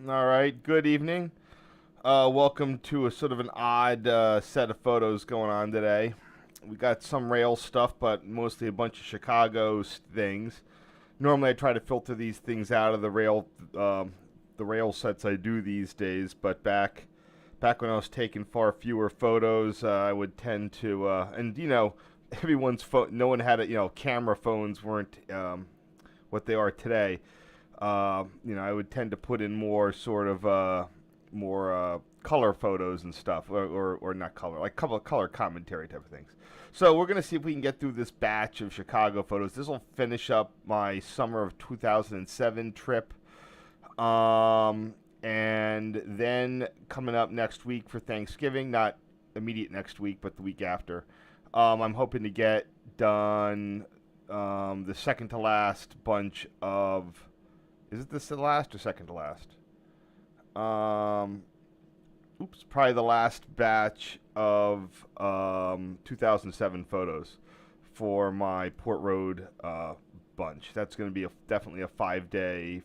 All right, good evening. Welcome to a sort of an odd set of photos going on today. We got some rail stuff, but mostly a bunch of Chicago things. Normally, I try to filter these things out of the rail sets I do these days. But back when I was taking far fewer photos, I would tend to, and everyone's phone. No one had it. Camera phones weren't what they are today. I would tend to put in more sort of more color photos and stuff, or not color, like couple of color commentary type of things. So we're gonna see if we can get through this batch of Chicago photos. This will finish up my summer of 2007 trip, and then coming up next week for Thanksgiving, not immediate next week, but the week after. I'm hoping to get done the second to last bunch of. Is it the last or second to last? Probably the last batch of 2007 photos for my Port Road bunch. That's going to be definitely a 5+ day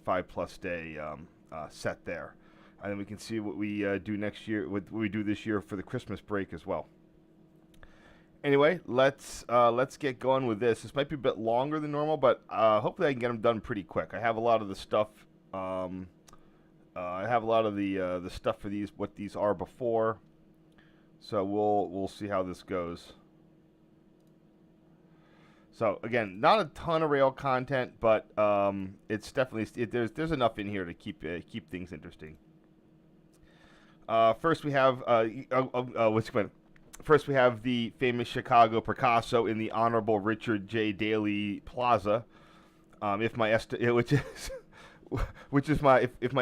set there. And then we can see what we do next year, what we do this year for the Christmas break as well. Anyway, let's get going with this. This might be a bit longer than normal, but hopefully I can get them done pretty quick. I have a lot of the stuff. I have a lot of the stuff for these, what these are before. So we'll see how this goes. So again, not a ton of rail content, but it's definitely there's enough in here to keep things interesting. First we have First, we have the famous Chicago Picasso in the Honorable Richard J. Daley Plaza. If my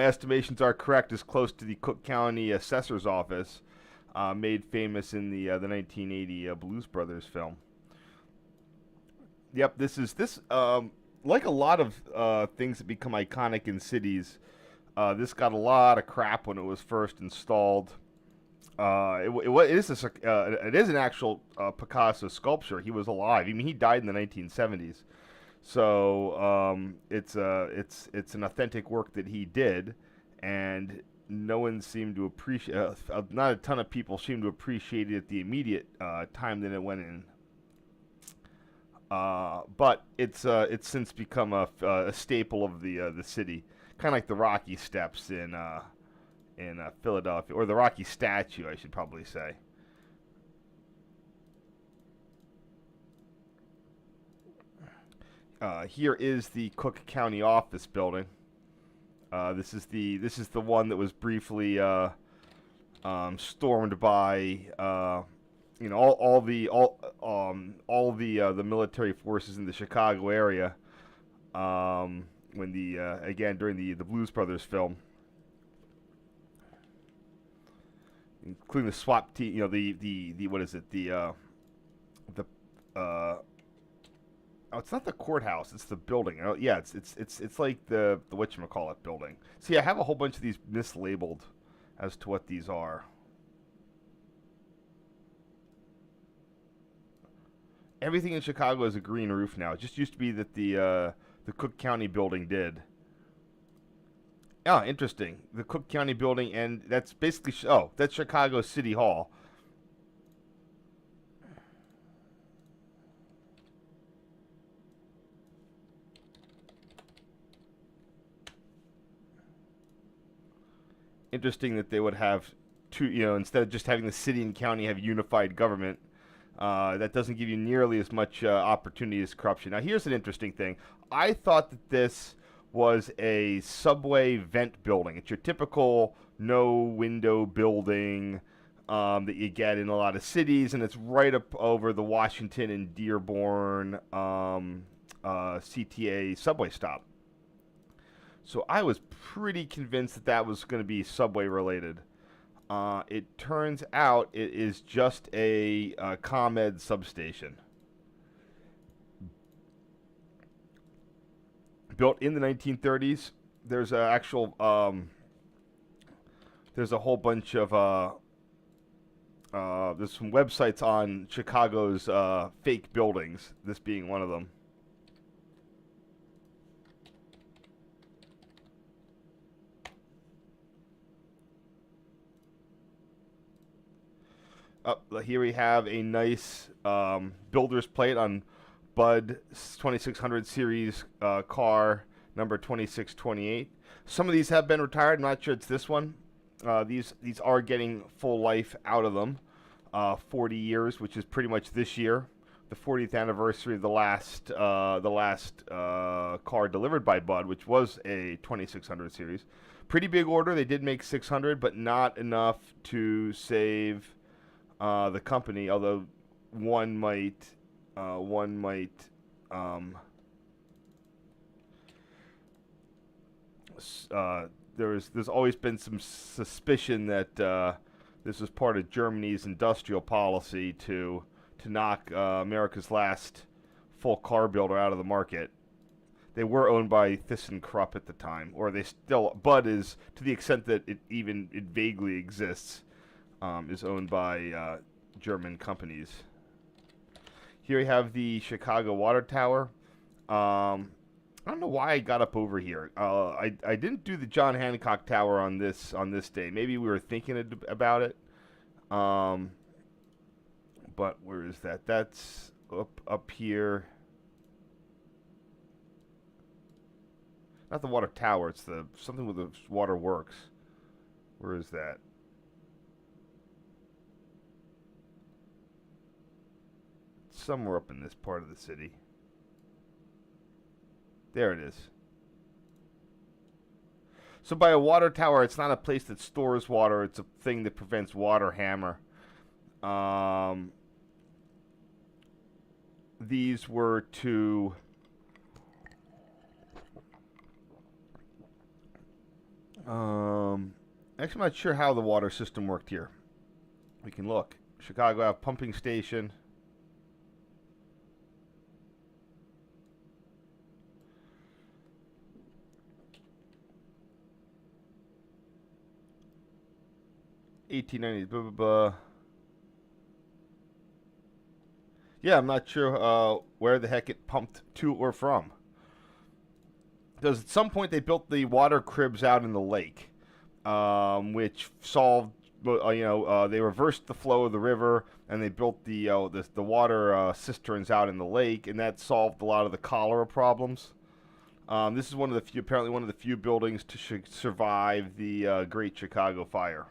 estimations are correct, is close to the Cook County Assessor's Office, made famous in the 1980 Blues Brothers film. Yep, this like a lot of things that become iconic in cities. This got a lot of crap when it was first installed. It is an actual Picasso sculpture. He was alive. I mean, he died in the 1970s. So it's an authentic work that he did, and no one seemed to appreciate. Not a ton of people seemed to appreciate it at the immediate time that it went in. But it's since become a staple of the city, kind of like the Rocky Steps in Philadelphia, or the Rocky statue, I should probably say. Here is the Cook County office building. This is the one that was briefly stormed by all the military forces in the Chicago area when again during the Blues Brothers film. Including the SWAT team, the what is it? It's not the courthouse, it's the building. Yeah, it's like the whatchamacallit building. See, I have a whole bunch of these mislabeled as to what these are. Everything in Chicago has a green roof now. It just used to be that the Cook County building did. Oh, interesting. The Cook County building, and that's basically that's Chicago City Hall. Interesting that they would have two, instead of just having the city and county have unified government. That doesn't give you nearly as much opportunity as corruption. Now, here's an interesting thing. I thought that this was a subway vent building. It's your typical no-window building that you get in a lot of cities, and it's right up over the Washington and Dearborn CTA subway stop. So I was pretty convinced that that was going to be subway-related. It turns out it is just a ComEd substation. Built in the 1930s. There's a actual there's a whole bunch of there's some websites on Chicago's fake buildings, this being one of them. Here we have a nice builder's plate on Bud 2600 series car number 2628. Some of these have been retired. I'm not sure it's this one. These are getting full life out of them. 40 years, which is pretty much this year, the 40th anniversary of the last car delivered by Bud, which was a 2600 series. Pretty big order. They did make 600, but not enough to save the company. Although one might there's always been some suspicion that this was part of Germany's industrial policy to knock America's last full car builder out of the market. They were owned by ThyssenKrupp at the time, or they still. Bud is, to the extent that it vaguely exists, is owned by German companies. Here we have the Chicago Water Tower. I don't know why I got up over here. I didn't do the John Hancock Tower on this day. Maybe we were thinking about it. But where is that? That's up here. Not the water tower. It's the something with the water works. Where is that? It's somewhere up in this part of the city. There it is. So by a water tower, it's not a place that stores water. It's a thing that prevents water hammer. These were to actually, I'm not sure how the water system worked here. We can look. Chicago have pumping station. $18.90. Blah blah blah. Yeah, I'm not sure where the heck it pumped to or from. Because at some point they built the water cribs out in the lake, which solved, they reversed the flow of the river, and they built the water cisterns out in the lake, and that solved a lot of the cholera problems. This is apparently one of the few buildings to survive the Great Chicago Fire.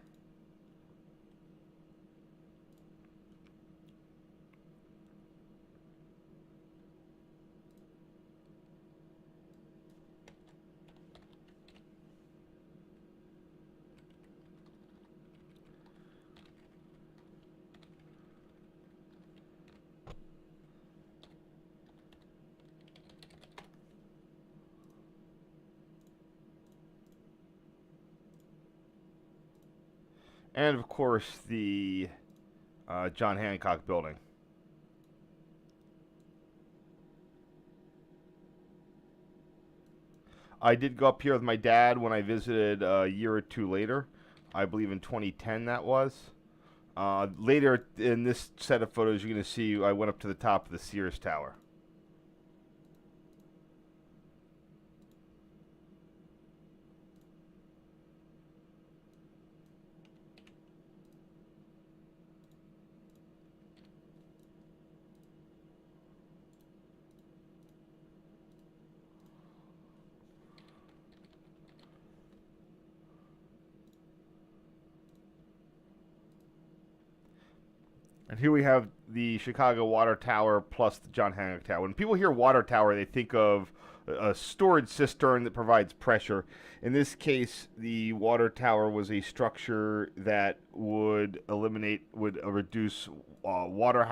And, of course, the John Hancock building. I did go up here with my dad when I visited a year or two later. I believe in 2010 that was. Later in this set of photos, you're going to see I went up to the top of the Sears Tower. And here we have the Chicago Water Tower plus the John Hancock Tower. When people hear water tower, they think of a storage cistern that provides pressure. In this case, the water tower was a structure that would reduce water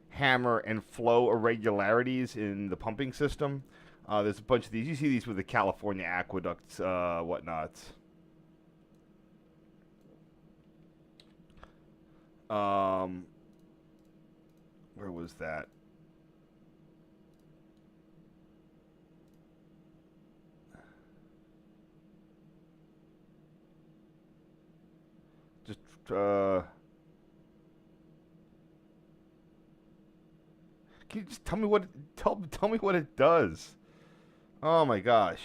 hammer and flow irregularities in the pumping system. There's a bunch of these. You see these with the California aqueducts, whatnots. Where was that? Just can you just tell me what tell me what it does? Oh my gosh.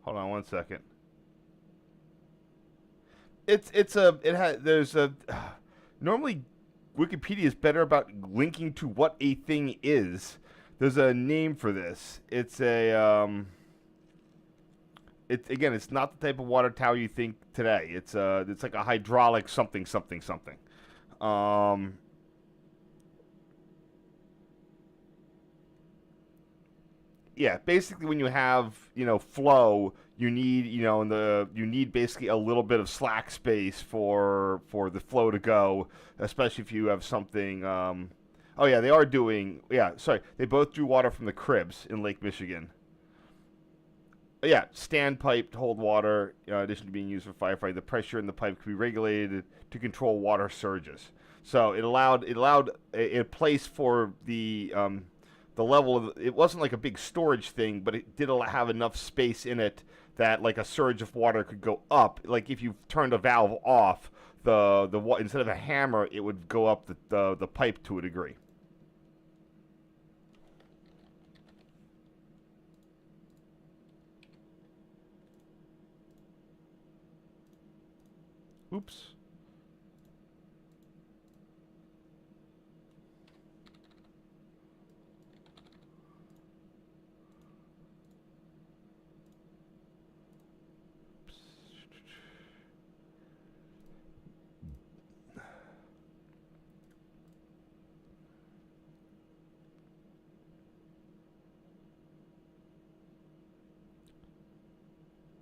Hold on one second. There's a normally Wikipedia is better about linking to what a thing is. There's a name for this. It's it's not the type of water tower you think today. It's like a hydraulic something something something. Um, yeah, basically when you have, flow, you need, you need basically a little bit of slack space for the flow to go, especially if you have something oh yeah, they are doing, yeah, sorry. They both drew water from the cribs in Lake Michigan. Yeah, standpipe to hold water, in addition to being used for firefighting. The pressure in the pipe could be regulated to control water surges. So it allowed a place for the level of it wasn't like a big storage thing, but it did have enough space in it that like a surge of water could go up. Like if you turned a valve off, instead of a hammer, it would go up the pipe to a degree. Oops.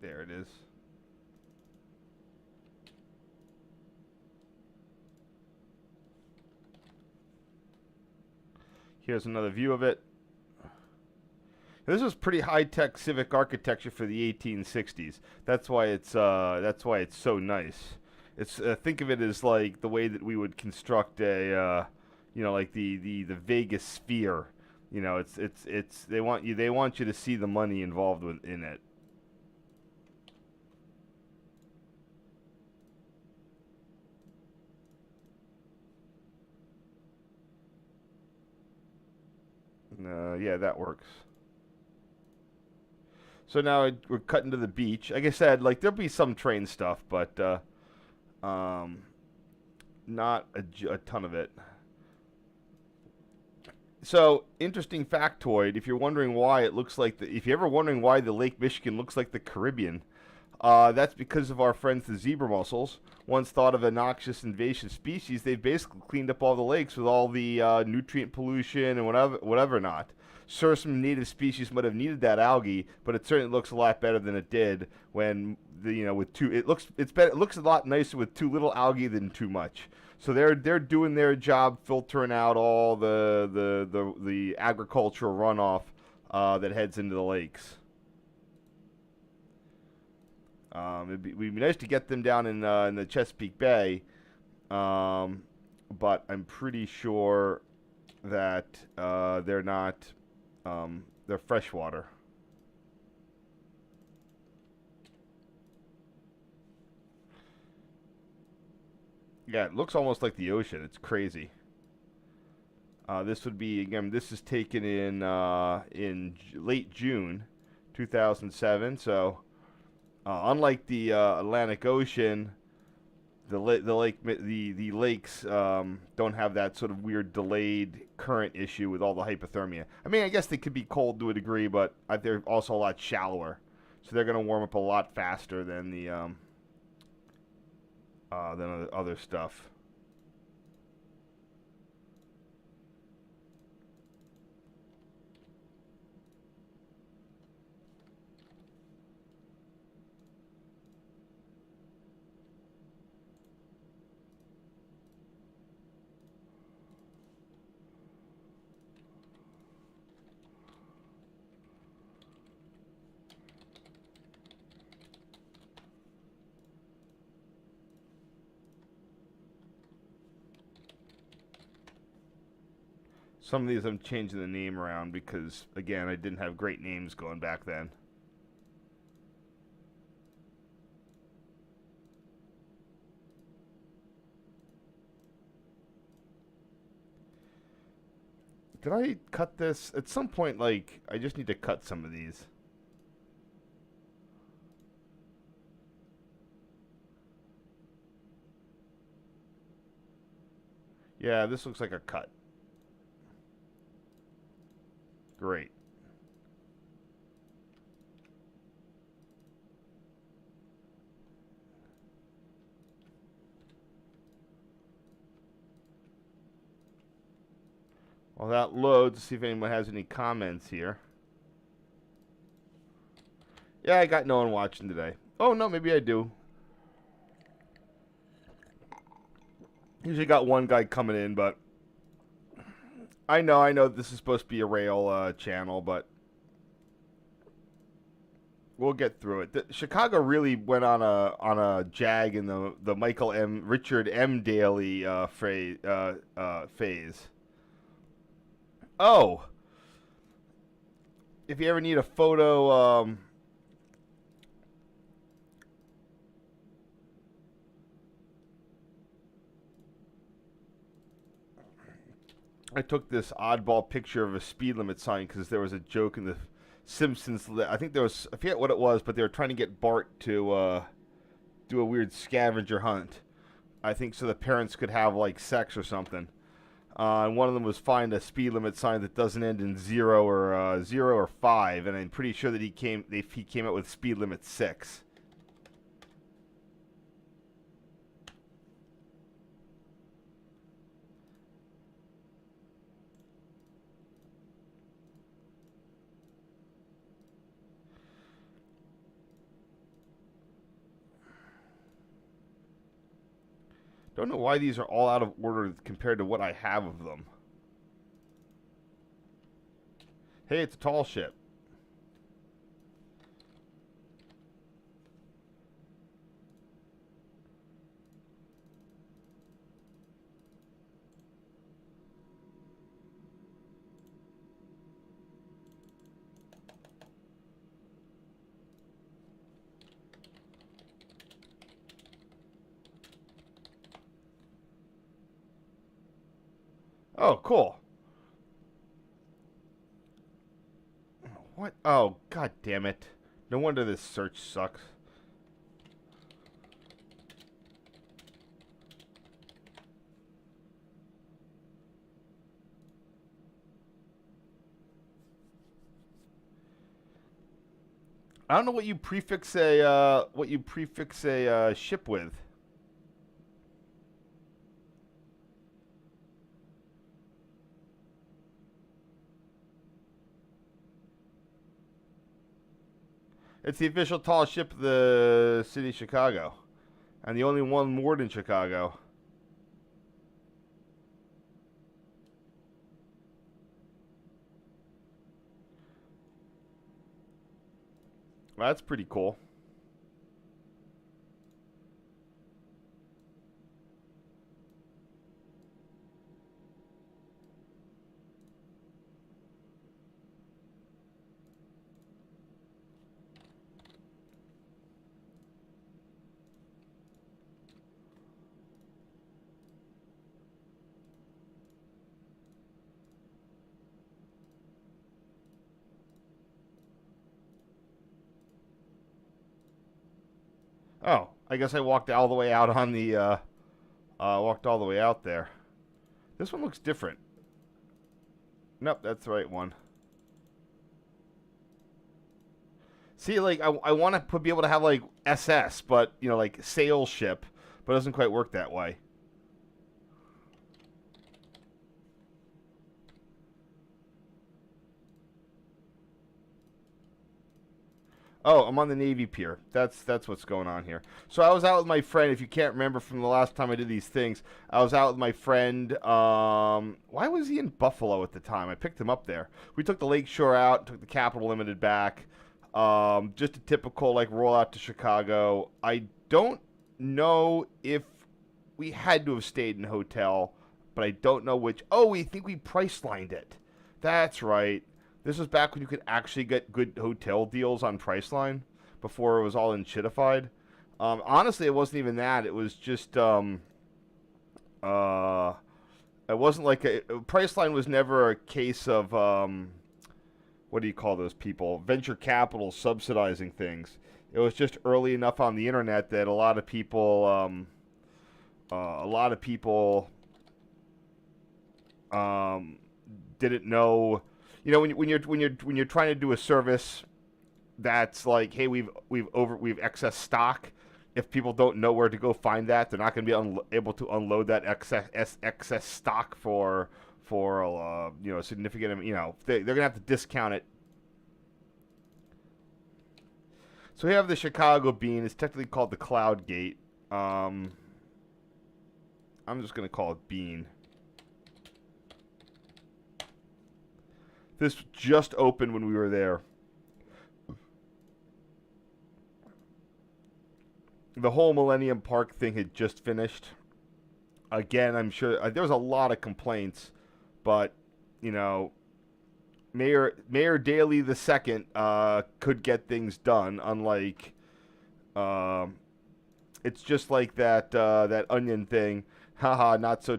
There it is. Here's another view of it. This was pretty high-tech civic architecture for the 1860s. That's why it's so nice. It's think of it as like the way that we would construct like the Vegas sphere. It's they want you to see the money involved in it. Yeah, that works. So now we're cutting to the beach. Like I said, like there'll be some train stuff, but um, not a ton of it. So interesting factoid: if you're wondering why it looks like if you're ever wondering why the Lake Michigan looks like the Caribbean, that's because of our friends the zebra mussels. Once thought of a noxious invasive species, they've basically cleaned up all the lakes with all the nutrient pollution and whatever not. Sure, some native species might have needed that algae, but it certainly looks a lot better than it did when with too. It's better. It looks a lot nicer with too little algae than too much. So they're doing their job, filtering out all the agricultural runoff that heads into the lakes. It'd be nice to get them down in the Chesapeake Bay, but I'm pretty sure that they're not. They're freshwater. Yeah, it looks almost like the ocean. It's crazy. This would be again. This is taken in late June, 2007. So unlike the Atlantic Ocean, the lakes don't have that sort of weird delayed current issue with all the hypothermia. I mean, I guess they could be cold to a degree, but they're also a lot shallower, so they're going to warm up a lot faster than the other stuff. Some of these I'm changing the name around because, again, I didn't have great names going back then. Did I cut this? At some point, like, I just need to cut some of these. Yeah, this looks like a cut. Great. Well, that loads. Let's see if anyone has any comments here. Yeah, I got no one watching today. Oh, no, maybe I do. Usually got one guy coming in, but I know this is supposed to be a rail channel, but we'll get through it. Chicago really went on a jag in the Richard M. Daley phase. Oh, if you ever need a photo, I took this oddball picture of a speed limit sign because there was a joke in the Simpsons. I think there was, I forget what it was, but they were trying to get Bart to do a weird scavenger hunt. I think so the parents could have like sex or something. And one of them was find a speed limit sign that doesn't end in 0 or 5, and I'm pretty sure that he came out with speed limit 6. Don't know why these are all out of order compared to what I have of them. Hey, it's a tall ship. Oh, cool. What? Oh, god damn it. No wonder this search sucks. I don't know what you prefix a ship with. It's the official tall ship of the city of Chicago, and the only one moored in Chicago. Well, that's pretty cool. Oh, I guess I walked all the way out on the walked all the way out there. This one looks different. Nope, that's the right one. See, like I want to be able to have like SS, but you know, like sail ship, but it doesn't quite work that way. Oh, I'm on the Navy Pier. That's what's going on here. So I was out with my friend. If you can't remember from the last time I did these things, I was out with my friend. Why was he in Buffalo at the time? I picked him up there. We took the Lakeshore out, took the Capital Limited back. Just a typical like roll out to Chicago. I don't know if we had to have stayed in a hotel, but I don't know which. Oh, we think we price lined it. That's right. This was back when you could actually get good hotel deals on Priceline before it was all enshittified. Honestly, it wasn't even that. It was just it wasn't like Priceline was never a case of what do you call those people? Venture capital subsidizing things. It was just early enough on the internet that a lot of people Um, didn't know, you know, when you're trying to do a service that's like, hey, we've excess stock. If people don't know where to go find that, they're not going to be able to unload that excess stock for you know, significant, you know, they're going to have to discount it. So we have the Chicago Bean. It's technically called the Cloud Gate. I'm just going to call it Bean. This just opened when we were there. The whole Millennium Park thing had just finished. Again, I'm sure there was a lot of complaints, but, you know, Mayor Daley II could get things done. Unlike, it's just like that onion thing. Haha, not so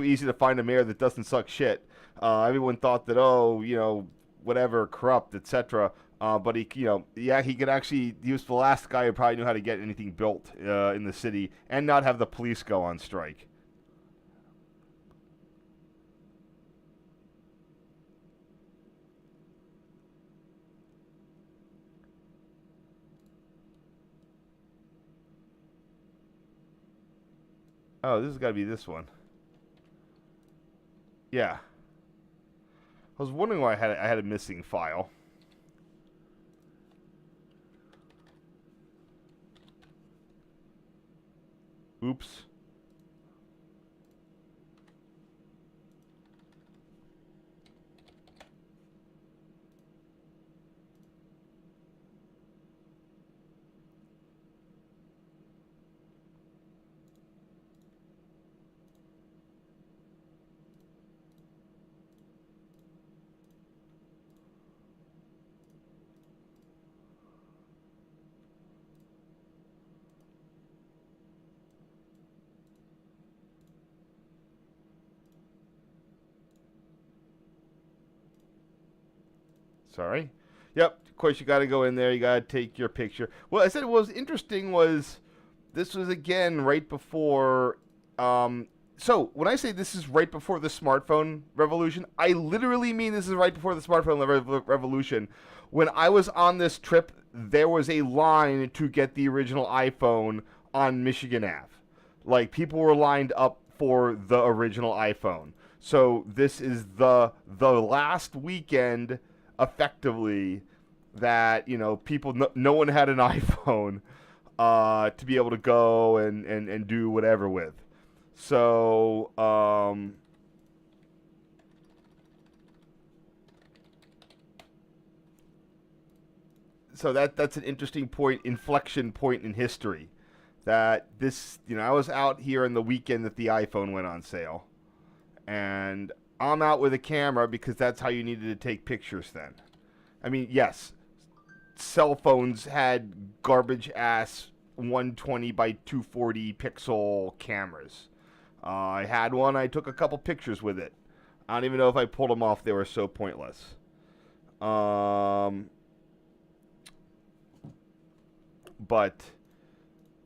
easy to find a mayor that doesn't suck shit. Everyone thought that, oh, you know, whatever, corrupt, etc. But he, you know, yeah, he could actually. He was the last guy who probably knew how to get anything built in the city and not have the police go on strike. Oh, this has got to be this one. Yeah, I was wondering why I had a missing file. Oops. Sorry. Yep. Of course, you got to go in there. You got to take your picture. Well, I said what was interesting was this was again right before. So when I say this is right before the smartphone revolution, I literally mean this is right before the smartphone revolution. When I was on this trip, there was a line to get the original iPhone on Michigan Ave. Like people were lined up for the original iPhone. So this is the last weekend effectively that, you know, people, no one had an iPhone to be able to go and do whatever with. So so that's an interesting inflection point in history. That this, you know, I was out here on the weekend that the iPhone went on sale, and I'm out with a camera because that's how you needed to take pictures then. I mean, yes, cell phones had garbage ass 120 by 240 pixel cameras. I had one. I took a couple pictures with it. I don't even know if I pulled them off. They were so pointless. But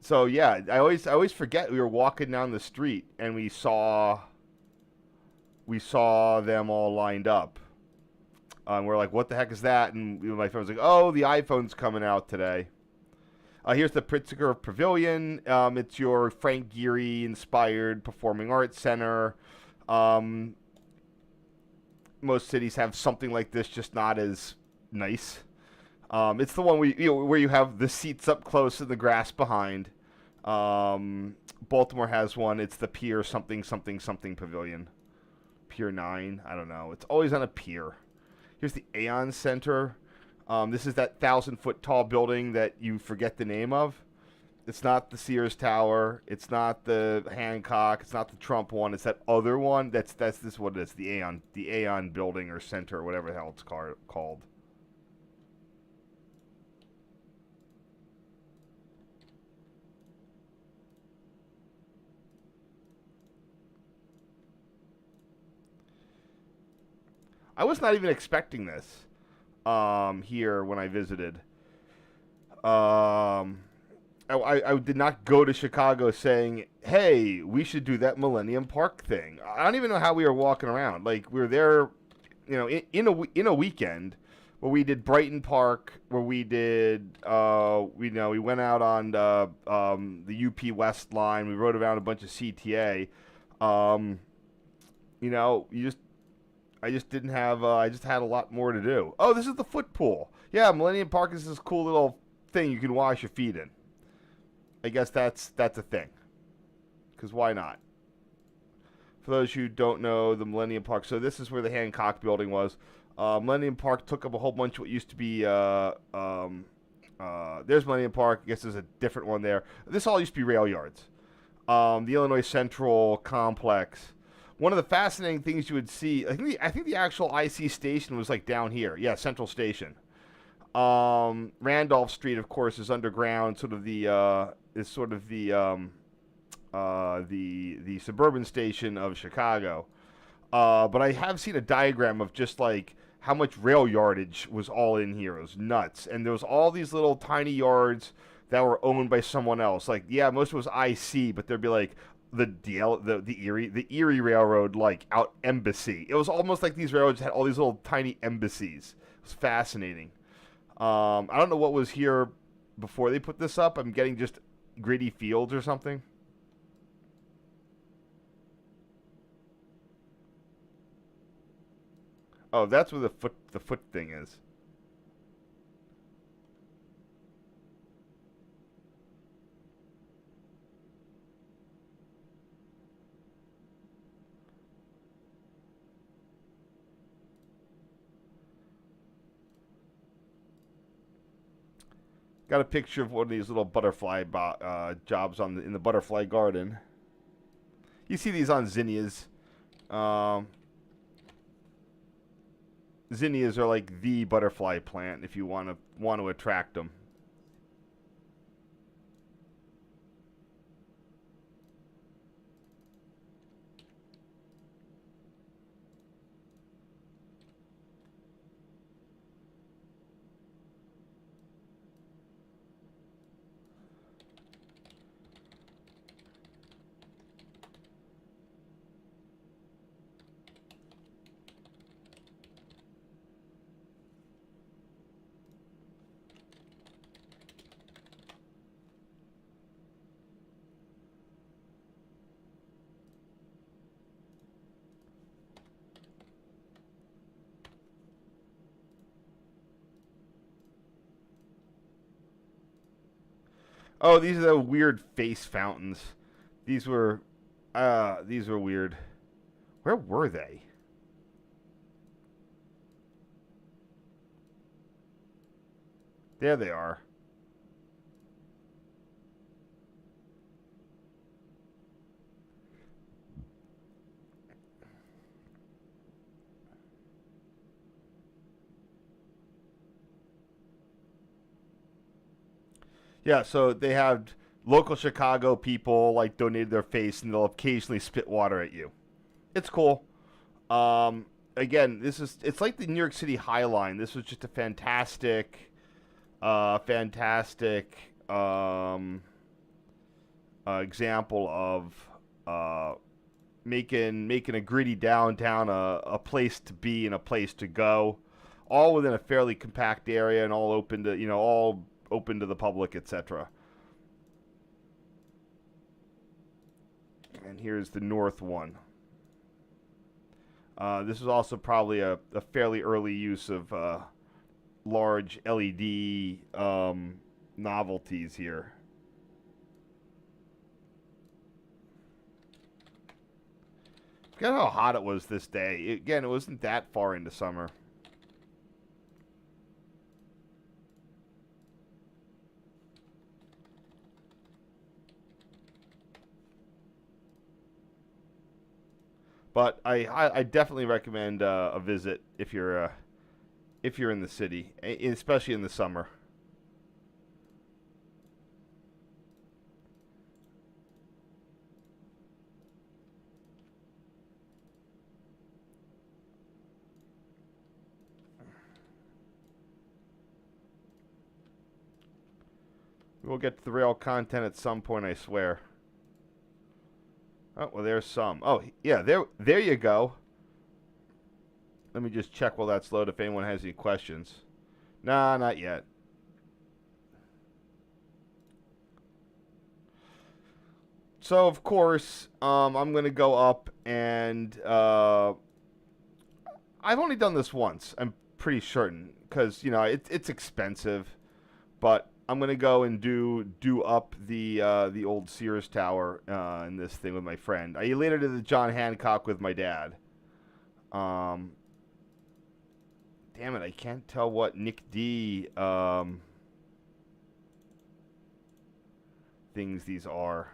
so yeah, I always forget we were walking down the street and we saw them all lined up. We're like, what the heck is that? And my friend was like, oh, the iPhone's coming out today. Here's the Pritzker Pavilion. It's your Frank Gehry-inspired performing arts center. Most cities have something like this, just not as nice. It's the one where you have the seats up close and the grass behind. Baltimore has one. It's the Pier something something something Pavilion. Pier 9. I don't know. It's always on a pier. Here's the Aon Center. This is that 1,000-foot tall building that you forget the name of. It's not the Sears Tower. It's not the Hancock. It's not the Trump one. It's that other one. That's this what it is. The Aon building or center or whatever the hell it's called. I was not even expecting this here when I visited. I did not go to Chicago saying, "Hey, we should do that Millennium Park thing." I don't even know how we were walking around. Like we were there, in a weekend where we did Brighton Park, where we did, we went out on the UP West line. We rode around a bunch of CTA. Um, you know, you just I just didn't have. I just had a lot more to do. Oh, this is the foot pool. Yeah, Millennium Park is this cool little thing you can wash your feet in. I guess that's a thing. Because why not? For those who don't know, the Millennium Park. So this is where the Hancock Building was. Millennium Park took up a whole bunch of what used to be. There's Millennium Park. I guess there's a different one there. This all used to be rail yards. The Illinois Central Complex. One of the fascinating things you would see, I think the actual IC station was like down here. Yeah, Central Station. Randolph Street, of course, is underground. The suburban station of Chicago. But I have seen a diagram of just like how much rail yardage was all in here. It was nuts, and there was all these little tiny yards that were owned by someone else. Like, yeah, most of it was IC, but there'd be like the Erie Railroad, like out Embassy. It was almost like these railroads had all these little tiny embassies. It was fascinating. I don't know what was here before they put this up. I'm getting just gritty fields or something. Oh, that's where the foot thing is. Got a picture of one of these little butterfly jobs in the butterfly garden. You see these on zinnias. Um, Zinnias are like the butterfly plant if you want to attract them. Oh, these are the weird face fountains. These were these were weird. Where were they? There they are. Yeah, so they have local Chicago people like donated their face, and they'll occasionally spit water at you. It's cool. Again, it's like the New York City High Line. This was just a fantastic example of uh, making a gritty downtown a place to be and a place to go, all within a fairly compact area and all open to the public, etc. And here's the north one. This is also probably a fairly early use of large LED novelties here. Look at how hot it was this day. Again, it wasn't that far into summer. But I definitely recommend a visit if you're in the city, especially in the summer. We'll get to the rail content at some point, I swear. Oh, well, there's some. Oh, yeah, there you go. Let me just check while that's loaded if anyone has any questions. Nah, not yet. So, of course, I'm going to go up and I've only done this once. I'm pretty certain because, you know, it's expensive. But I'm going to go and do up the old Sears Tower in this thing with my friend. I later did the John Hancock with my dad. Damn it, I can't tell what Nick D things these are.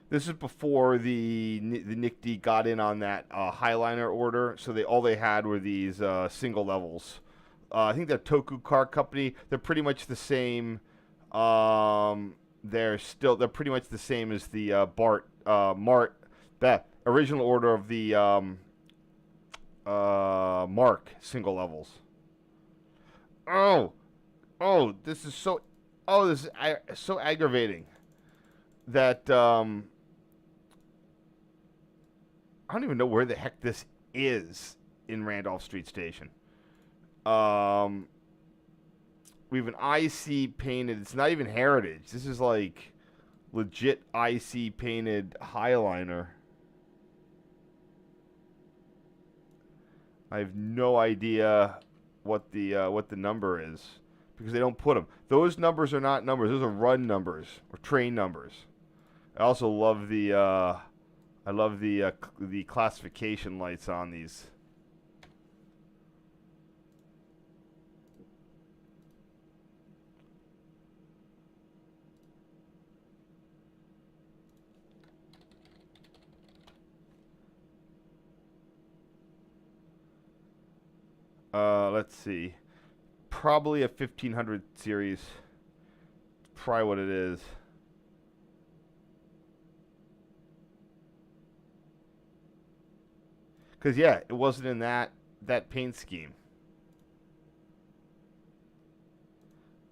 This is before the Nick D got in on that Highliner order, so all they had were these single levels. I think they're Toku Car Company. They're pretty much the same. They're pretty much the same as the that original order of the Mark single levels. Oh, this is so. Oh, this is so aggravating that I don't even know where the heck this is in Randolph Street Station. We have an IC painted. It's not even Heritage. This is like legit IC painted Highliner. I have no idea what the number is because they don't put them. Those numbers are not numbers. Those are run numbers or train numbers. I also love the classification lights on these. Let's see. Probably a 1500 series. Probably what it is. Because, yeah, it wasn't in that paint scheme.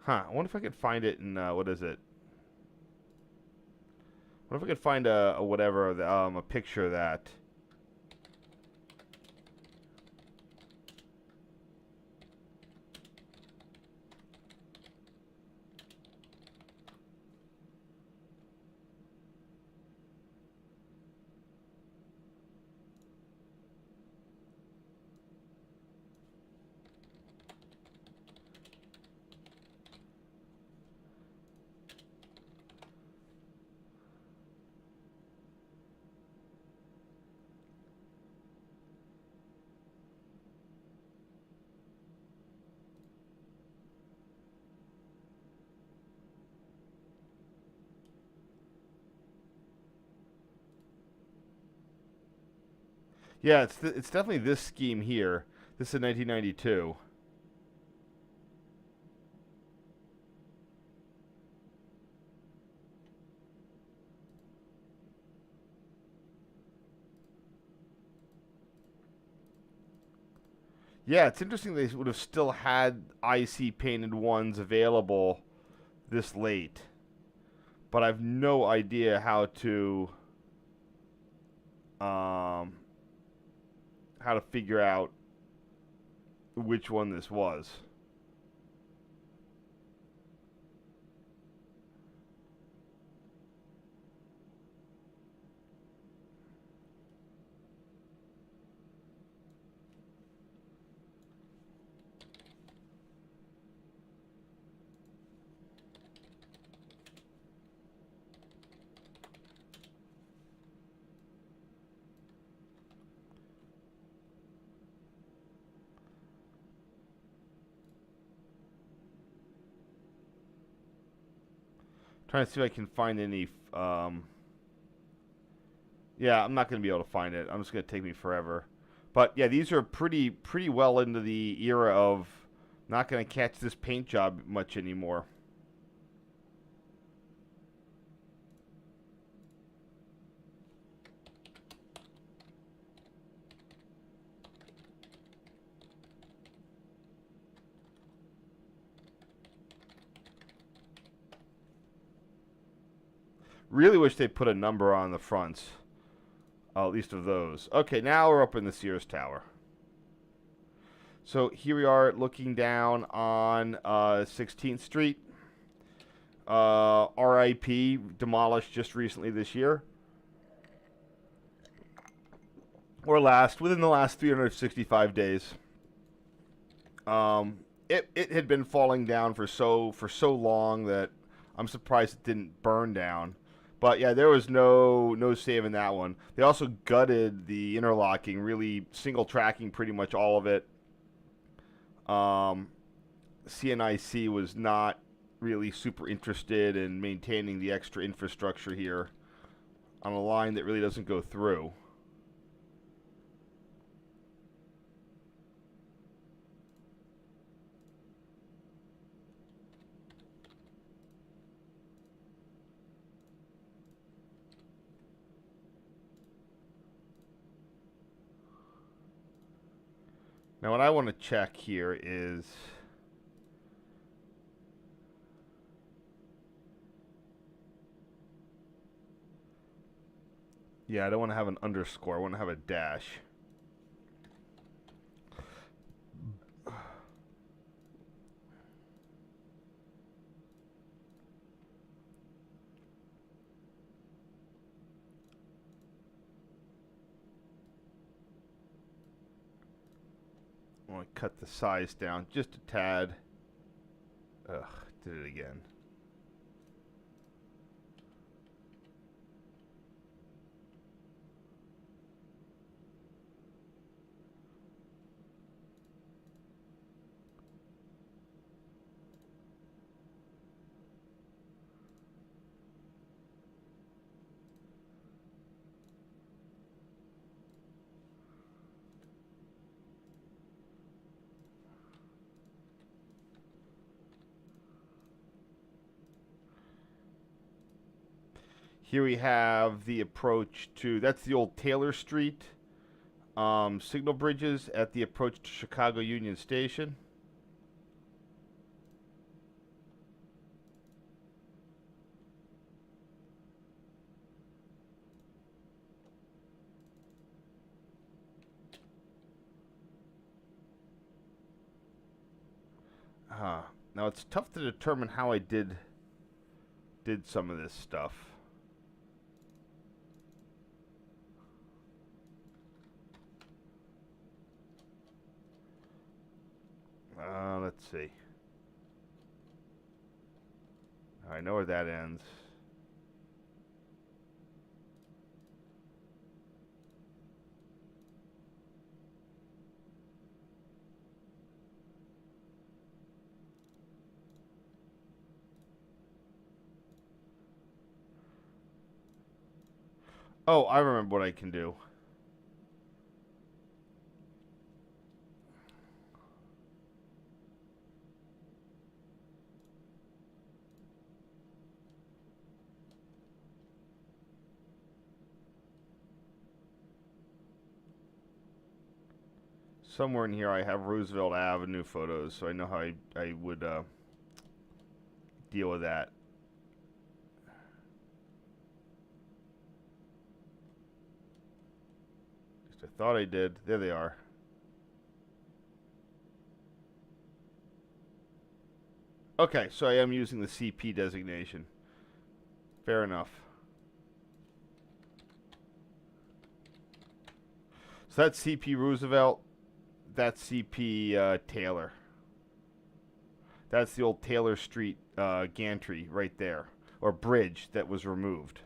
Huh. I wonder if I could find it in, what is it? I wonder if I could find a picture of that. Yeah, it's definitely this scheme here. This is 1992. Yeah, it's interesting they would have still had IC painted ones available this late. But I've no idea how to figure out which one this was. Trying to see if I can find any. Yeah, I'm not going to be able to find it. I'm just going to take me forever. But yeah, these are pretty well into the era of not going to catch this paint job much anymore. Really wish they put a number on the fronts, at least of those. Okay, now we're up in the Sears Tower. So here we are looking down on 16th Street. RIP, demolished just recently this year. Or within the last 365 days. It had been falling down for so long that I'm surprised it didn't burn down. But yeah, there was no saving that one. They also gutted the interlocking, really single tracking pretty much all of it. CNIC was not really super interested in maintaining the extra infrastructure here on a line that really doesn't go through. Now what I want to check here is yeah, I don't want to have an underscore. I want to have a dash. I want to cut the size down just a tad. Ugh, did it again. Here we have the approach to, that's the old Taylor Street signal bridges at the approach to Chicago Union Station. Now it's tough to determine how I did some of this stuff. Let's see. I know where that ends. Oh, I remember what I can do. Somewhere in here I have Roosevelt Avenue photos, so I know how I would deal with that. At least I thought I did. There they are. Okay, so I am using the CP designation. Fair enough. So that's CP Roosevelt. That's CP Taylor. That's the old Taylor Street gantry right there, or bridge that was removed.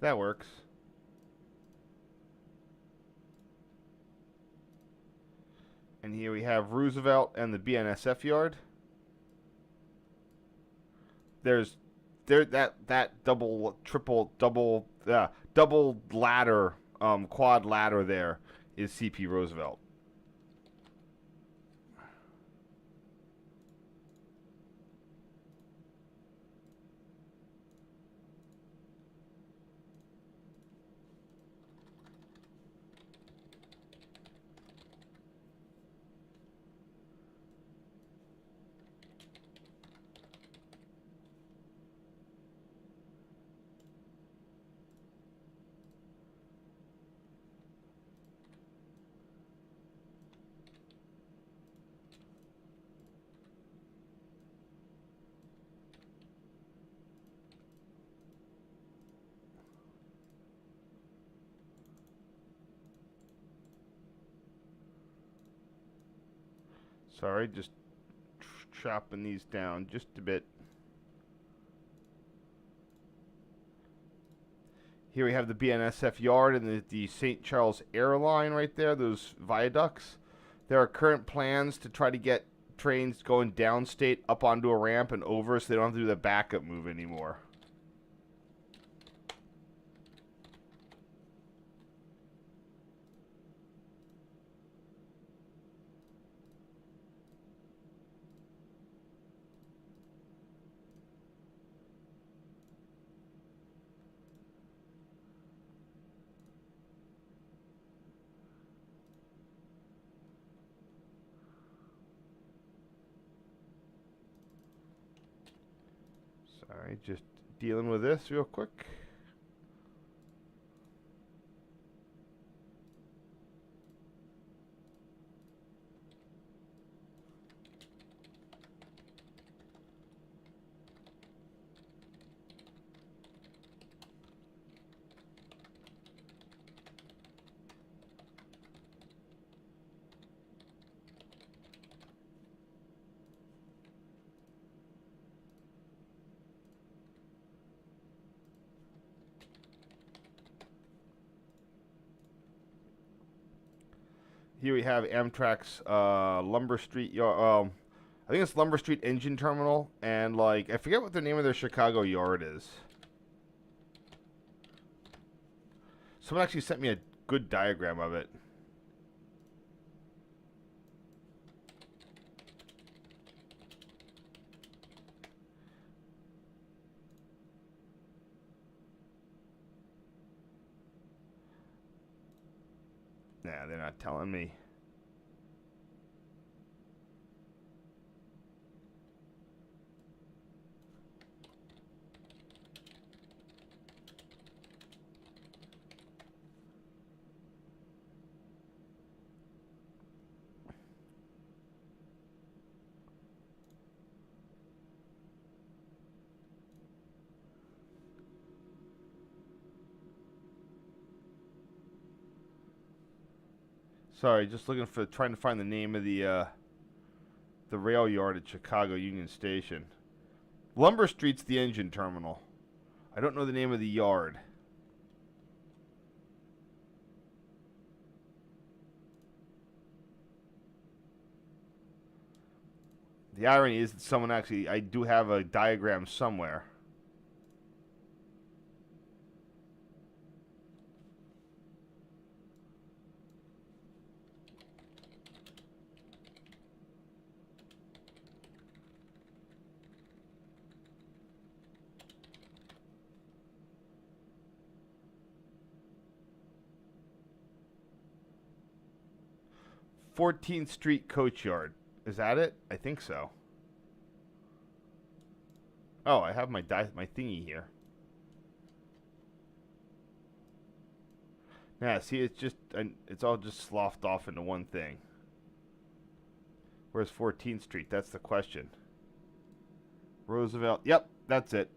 That works. And here we have Roosevelt and the BNSF yard. There's that double, triple, double ladder, quad ladder there is CP Roosevelt. Sorry, just chopping these down just a bit. Here we have the BNSF yard and the St. Charles Airline right there, those viaducts. There are current plans to try to get trains going downstate up onto a ramp and over so they don't have to do the backup move anymore. Sorry, just dealing with this real quick. Here we have Amtrak's Lumber Street yard. I think it's Lumber Street Engine Terminal, and like I forget what the name of their Chicago yard is. Someone actually sent me a good diagram of it. Nah, they're not telling me. Sorry, just looking for trying to find the name of the rail yard at Chicago Union Station. Lumber Street's the engine terminal. I don't know the name of the yard. The irony is that someone actually, I do have a diagram somewhere. "14th Street Coach Yard." Is that it? I think so. Oh, I have my thingy here. Yeah, see, it's all just sloughed off into one thing. Where's 14th Street? That's the question. Roosevelt. Yep, that's it.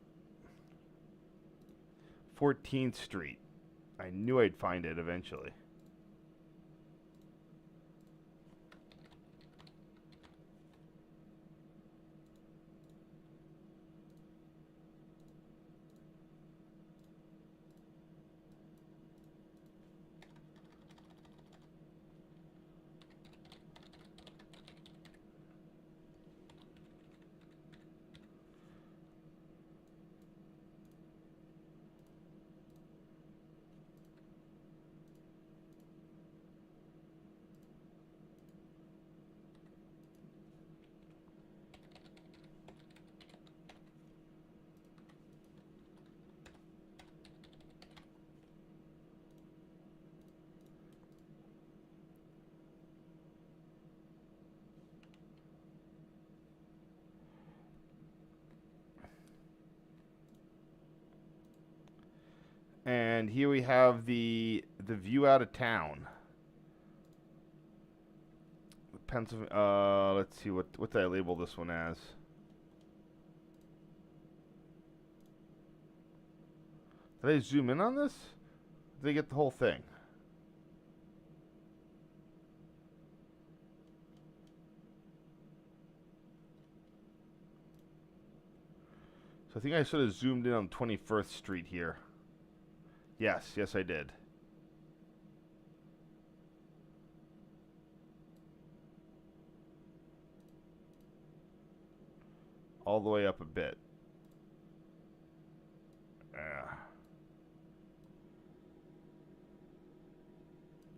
14th Street. I knew I'd find it eventually. And here we have the view out of town. Pennsylvania. Let's see, what did I label this one as? Did I zoom in on this? Did I get the whole thing? So I think I sort of zoomed in on 21st Street here. Yes, I did. All the way up a bit.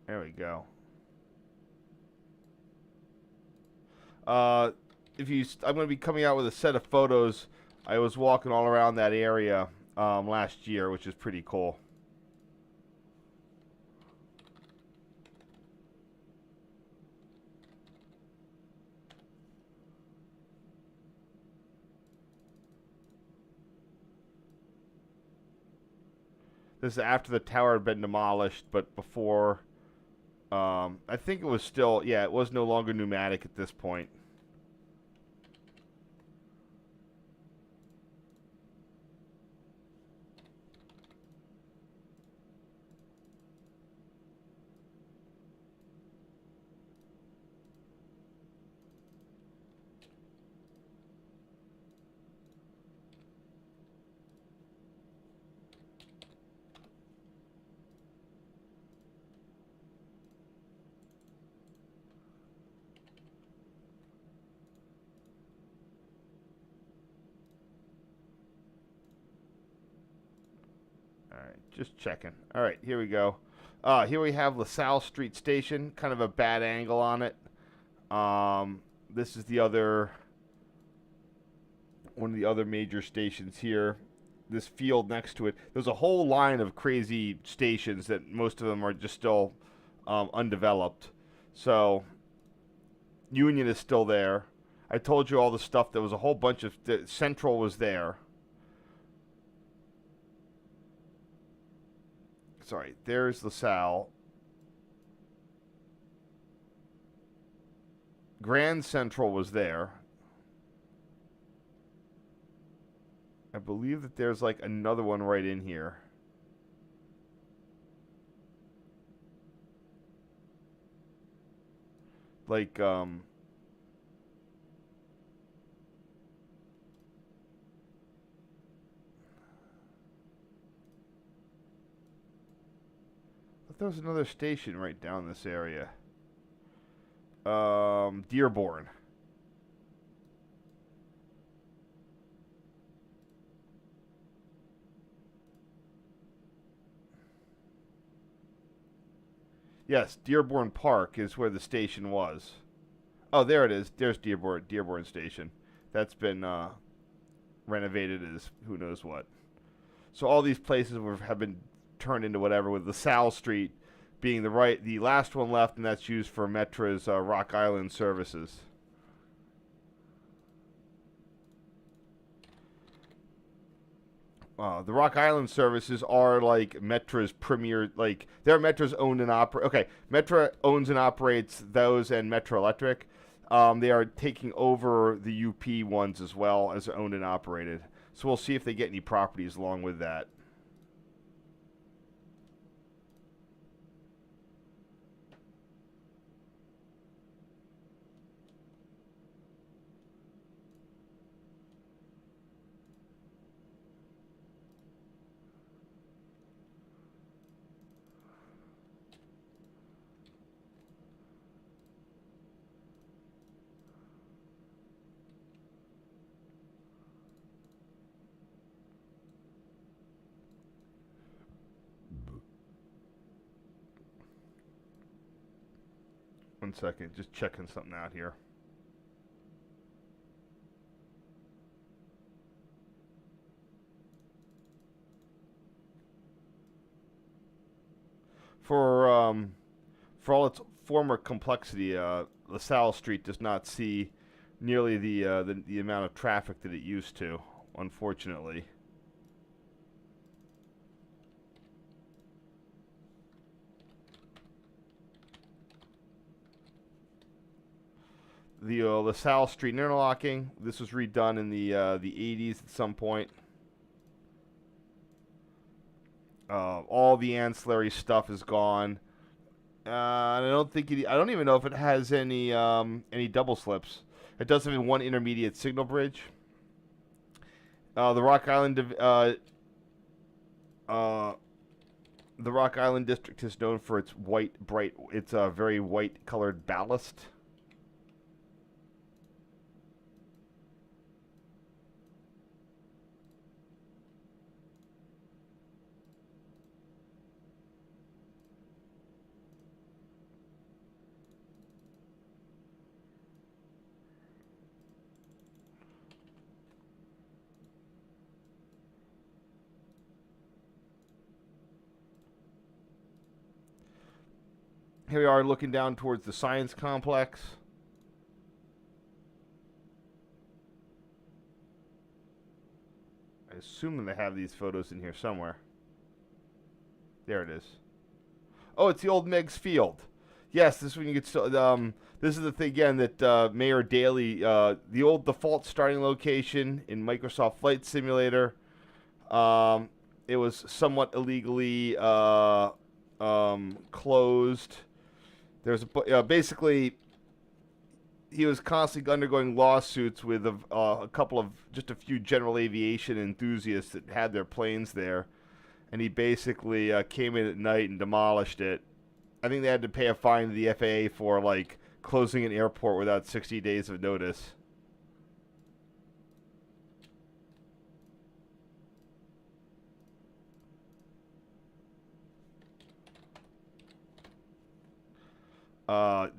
There we go. I'm going to be coming out with a set of photos. I was walking all around that area last year, which is pretty cool. This is after the tower had been demolished, but before. I think it was still, yeah, it was no longer pneumatic at this point. Alright, just checking. Alright, here we go. Here we have LaSalle Street Station. Kind of a bad angle on it. This is the other... one of the other major stations here. This field next to it. There's a whole line of crazy stations that most of them are just still undeveloped. So, Union is still there. I told you all the stuff. There was a whole bunch of... Central was there. Sorry, there's LaSalle. Grand Central was there. I believe that there's like another one right in here. Like, there was another station right down this area. Dearborn. Yes, Dearborn Park is where the station was. Oh, there it is. There's Dearborn Station. That's been renovated as who knows what. So all these places have been turned into whatever, with LaSalle Street being the last one left, and that's used for Metra's Rock Island services. The Rock Island services are like Metra's premier, like they're Metra's owned and operate. Okay, Metra owns and operates those, and Metro Electric. They are taking over the UP ones as well as owned and operated. So we'll see if they get any properties along with that. One second, just checking something out here. For all its former complexity, LaSalle Street does not see nearly the amount of traffic that it used to, unfortunately. the LaSalle Street interlocking. This was redone in the 80s at some point. All the ancillary stuff is gone. I don't even know if it has any double slips. It does have one intermediate signal bridge. The Rock Island district is known for its very white colored ballast. Here we are looking down towards the science complex. I assume that they have these photos in here somewhere. There it is. Oh, it's the old Meigs Field. Yes, this is when you get this is the thing again that Mayor Daley, the old default starting location in Microsoft Flight Simulator. It was somewhat illegally closed. There's basically he was constantly undergoing lawsuits with just a few general aviation enthusiasts that had their planes there, and he basically came in at night and demolished it. I think they had to pay a fine to the FAA for like closing an airport without 60 days of notice.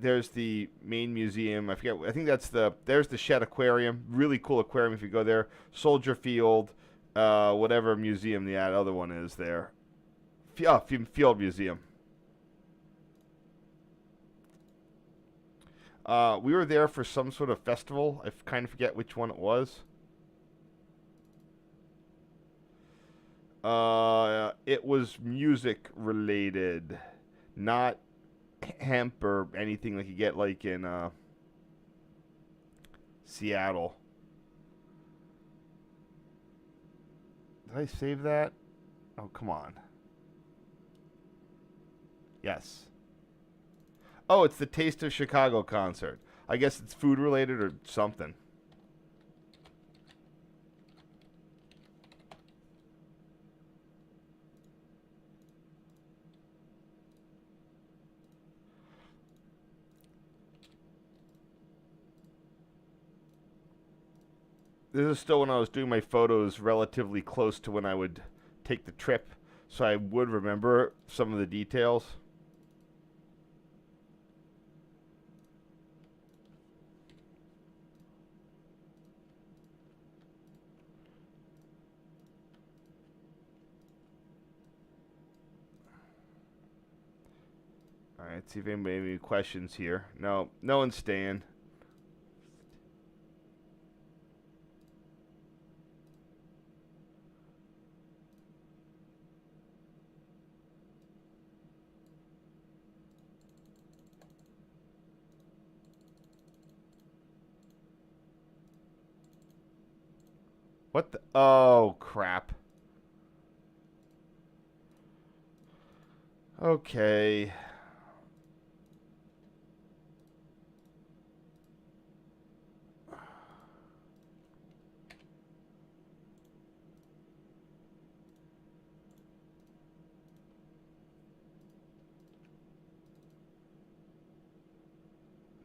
There's the main museum. I forget. I think there's the Shed Aquarium. Really cool aquarium if you go there. Soldier Field, whatever museum the other one is there. Field Museum. We were there for some sort of festival. I kind of forget which one it was. It was music related, not hemp or anything like you get like in Seattle. Did I save that? Oh, come on. Yes. Oh, it's the Taste of Chicago concert. I guess it's food related or something. This is still when I was doing my photos relatively close to when I would take the trip, so I would remember some of the details. Alright, see if anybody has any questions here. No, no one's staying. What the? Oh, crap. Okay.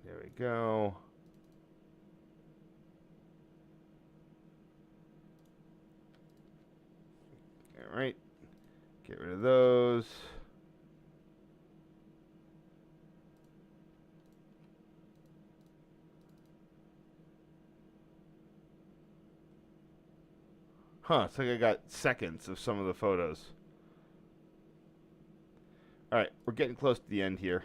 There we go. All right. Get rid of those. Huh, it's like I got seconds of some of the photos. All right, we're getting close to the end here.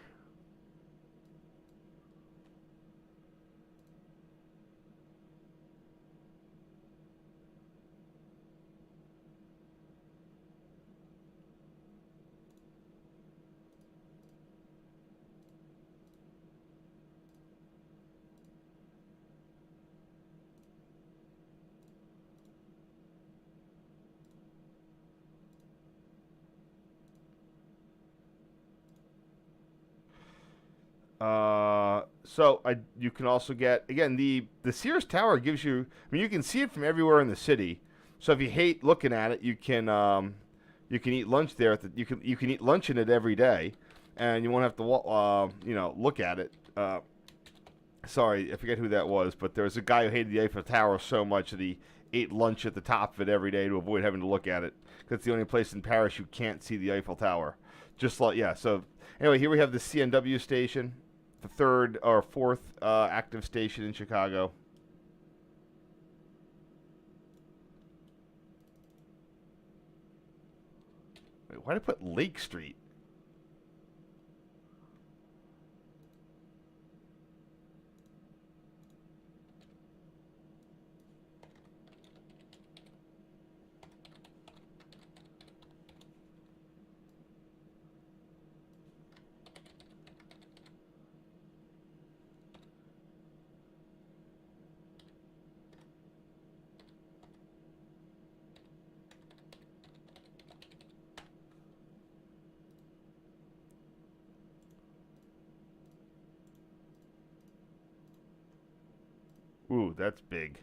You can also get, again, the Sears Tower gives you. I mean, you can see it from everywhere in the city. So if you hate looking at it, you can eat lunch there. You can eat lunch in it every day, and you won't have to look at it. Sorry, I forget who that was, but there was a guy who hated the Eiffel Tower so much that he ate lunch at the top of it every day to avoid having to look at it. Because it's the only place in Paris you can't see the Eiffel Tower. Just like, yeah. So anyway, here we have the CNW station, the third or fourth active station in Chicago. Wait, why did I put Lake Street? Ooh, that's big.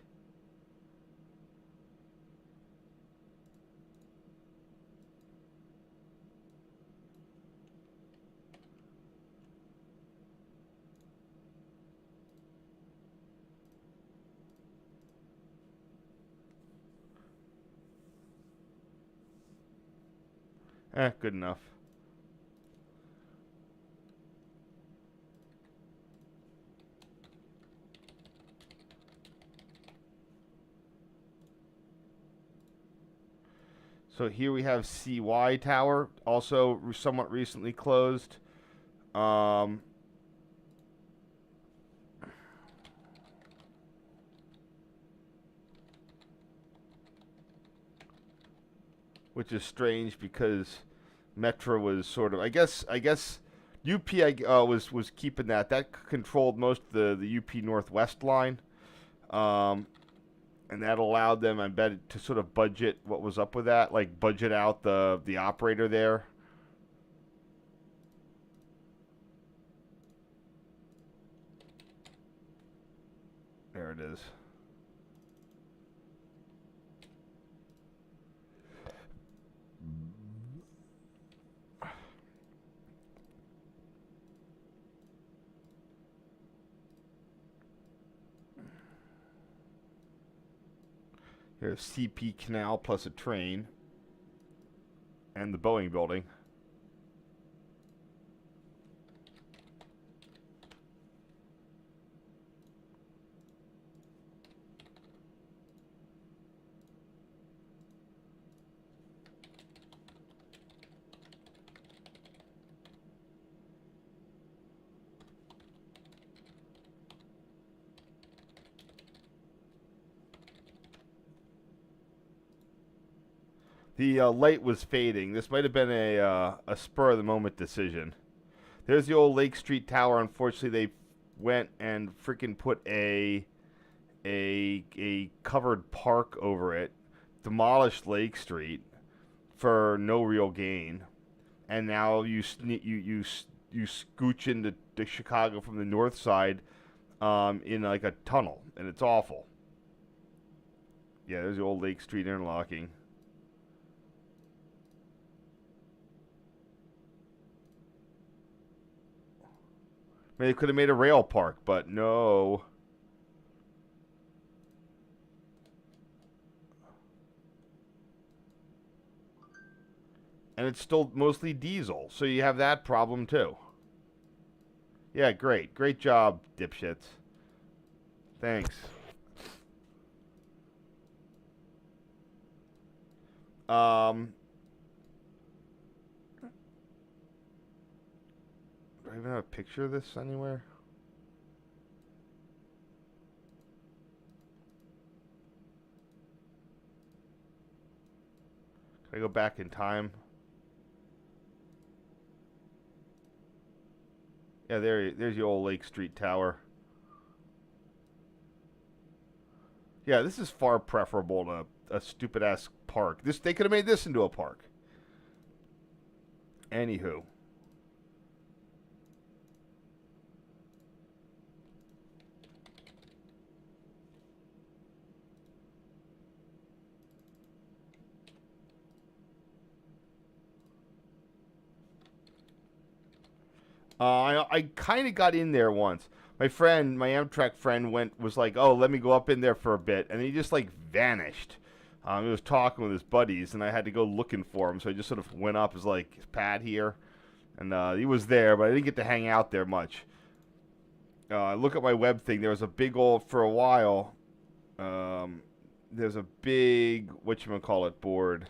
Good enough. So here we have CY Tower, also somewhat recently closed. Um, which is strange because Metro was sort of, I guess UP was keeping that. That controlled most of the UP Northwest line. Um, and that allowed them, I bet, to sort of budget what was up with that, like budget out the operator there. There it is. Here's CP Canal plus a train and the Boeing building. The light was fading. This might have been a spur of the moment decision. There's the old Lake Street Tower. Unfortunately, they went and freaking put a covered park over it, demolished Lake Street for no real gain, and now you scooch into Chicago from the north side in like a tunnel, and it's awful. Yeah, there's the old Lake Street interlocking. I mean, they could have made a rail park, but no. And it's still mostly diesel, so you have that problem too. Yeah, great. Great job, dipshits. Thanks. Um, do I even have a picture of this anywhere? Can I go back in time? Yeah, there's the old Lake Street Tower. Yeah, this is far preferable to a stupid ass park. They could have made this into a park. Anywho. I kind of got in there once. My friend, my Amtrak friend, was like, "Oh, let me go up in there for a bit," and he just like vanished. He was talking with his buddies, and I had to go looking for him. So I just sort of went up, as like, "Is Pat here?" And he was there, but I didn't get to hang out there much. I look at my web thing. There was a big old for a while. There's a big whatchamacallit board.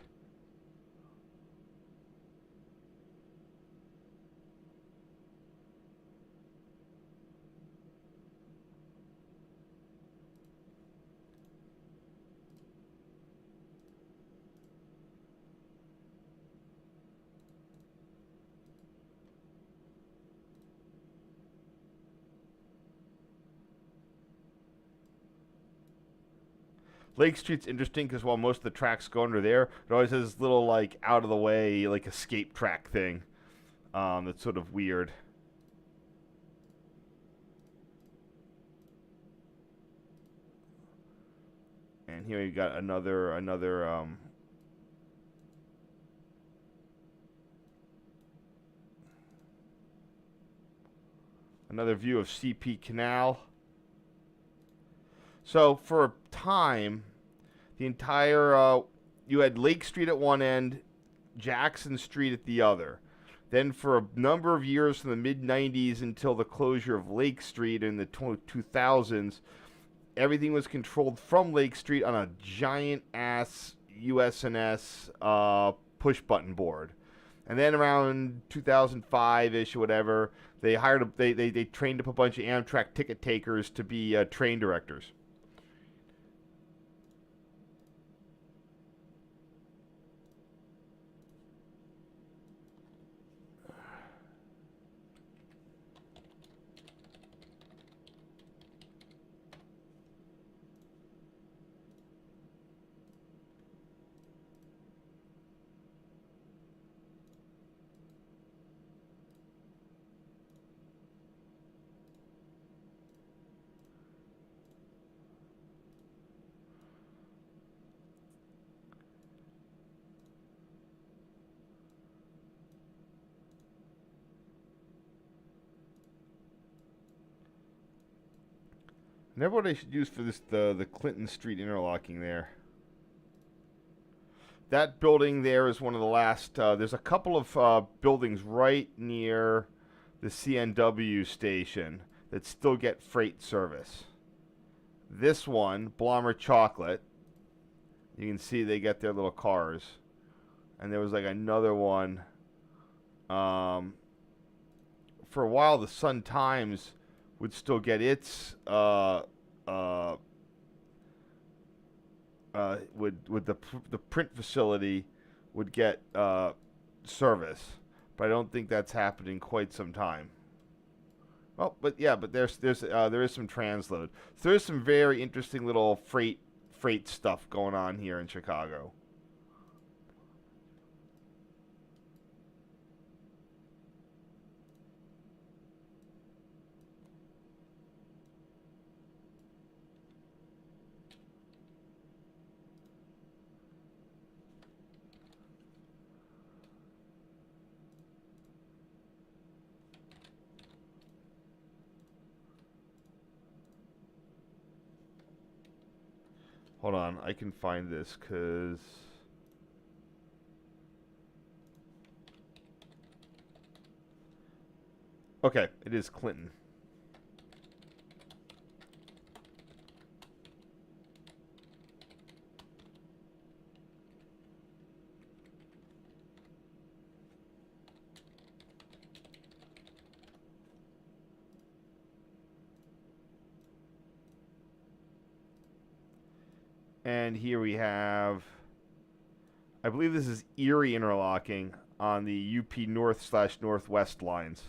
Lake Street's interesting because while most of the tracks go under there, it always has this little like out of the way like escape track thing. That's sort of weird. And here you got another view of CP Canal. So for a time, the entire you had Lake Street at one end, Jackson Street at the other. Then for a number of years from the mid 90s until the closure of Lake Street in the 2000s, everything was controlled from Lake Street on a giant ass USNS push button board. And then around 2005-ish or whatever, they they trained up a bunch of Amtrak ticket takers to be train directors. Never what I should use for this the Clinton Street interlocking there. That building there is one of the last. There's a couple of buildings right near the CNW station that still get freight service. This one, Blommer Chocolate, you can see they get their little cars. And there was like another one. For a while, the Sun Times would still get its would the print facility would get service, but I don't think that's happened in quite some time. Well, but yeah, but there is some transload. So there's some very interesting little freight stuff going on here in Chicago. Hold on, I can find this because okay, it is Clinton. And here we have, I believe this is Erie interlocking on the UP North/Northwest lines,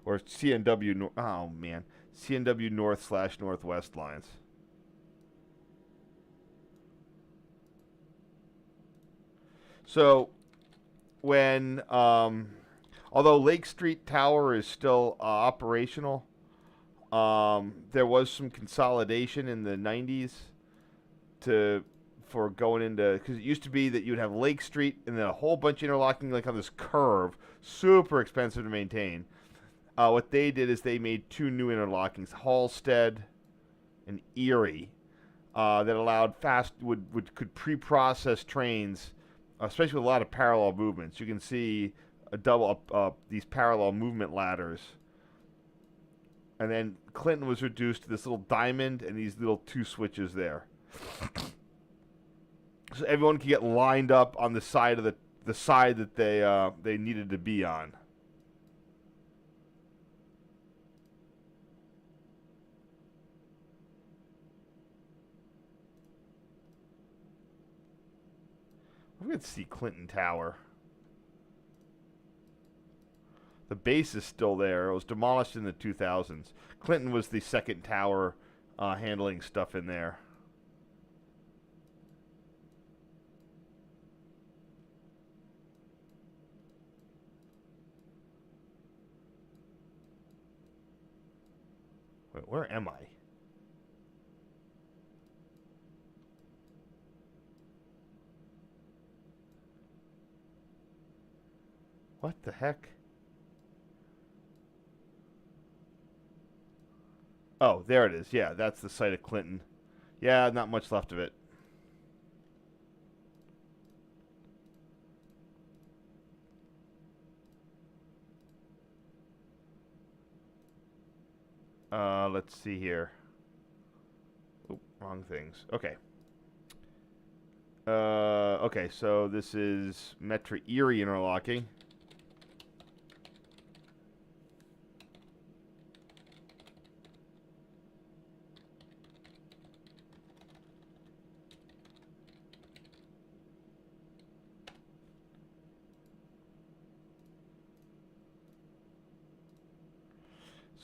or CNW. Oh man, CNW North/Northwest lines. So when, although Lake Street Tower is still operational, there was some consolidation in the 90s to for going into, because it used to be that you'd have Lake Street and then a whole bunch of interlocking like on this curve, super expensive to maintain, What they did is they made two new interlockings, Halstead and Erie, that allowed could pre-process trains, especially with a lot of parallel movements. You can see these parallel movement ladders. And then Clinton was reduced to this little diamond and these little two switches there. So everyone could get lined up on the side of the side that they needed to be on. We could see Clinton Tower. The base is still there. It was demolished in the 2000s. Clinton was the second tower handling stuff in there. Wait, where am I? What the heck? Oh, there it is. Yeah, that's the site of Clinton. Yeah, not much left of it. Let's see here. Oop, wrong things. Okay. Okay, so this is Metro Erie interlocking.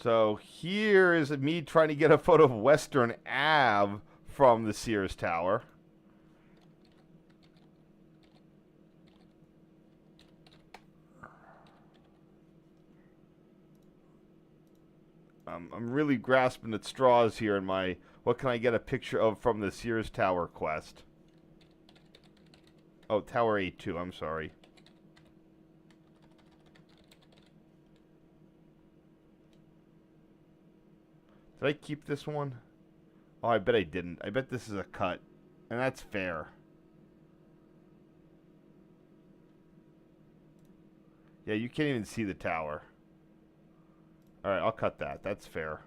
So here is me trying to get a photo of Western Ave from the Sears Tower. I'm really grasping at straws here in my what can I get a picture of from the Sears Tower quest. Oh, Tower A2, I'm sorry. Did I keep this one? Oh, I bet I didn't. I bet this is a cut. And that's fair. Yeah, you can't even see the tower. Alright, I'll cut that. That's fair.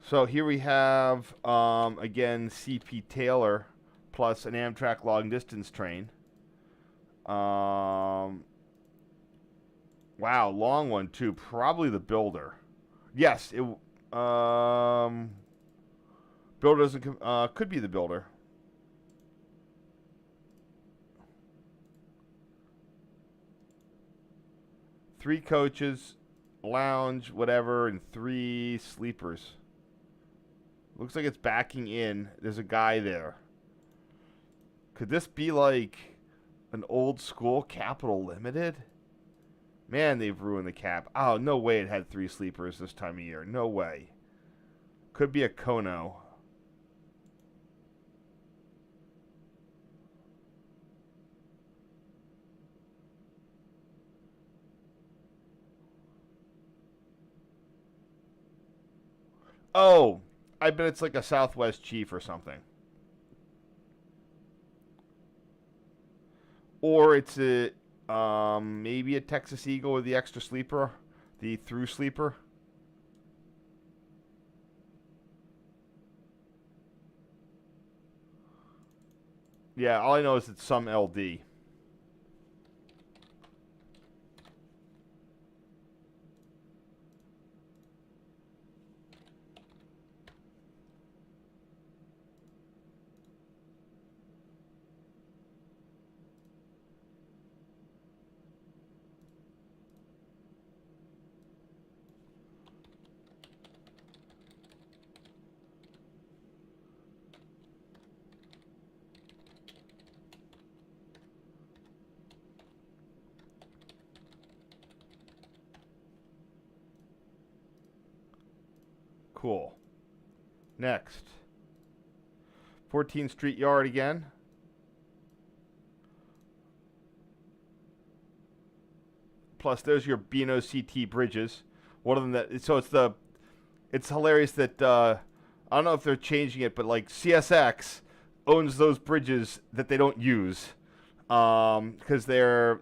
So here we have, again, C.P. Taylor plus an Amtrak long distance train. Wow, long one too. Probably the builder. Yes, it. Builder doesn't. Could be the builder. Three coaches, lounge, whatever, and three sleepers. Looks like it's backing in. There's a guy there. Could this be like an old school Capital Limited? Man, they've ruined the cap. Oh, no way it had three sleepers this time of year. No way. Could be a Kono. Oh, I bet it's like a Southwest Chief or something. Or it's a maybe a Texas Eagle with the extra sleeper, the through sleeper. Yeah, all I know is it's some LD. Cool. Next. 14th Street Yard again. Plus, there's your B&O CT bridges. One of them that so it's hilarious that I don't know if they're changing it, but like CSX owns those bridges that they don't use because they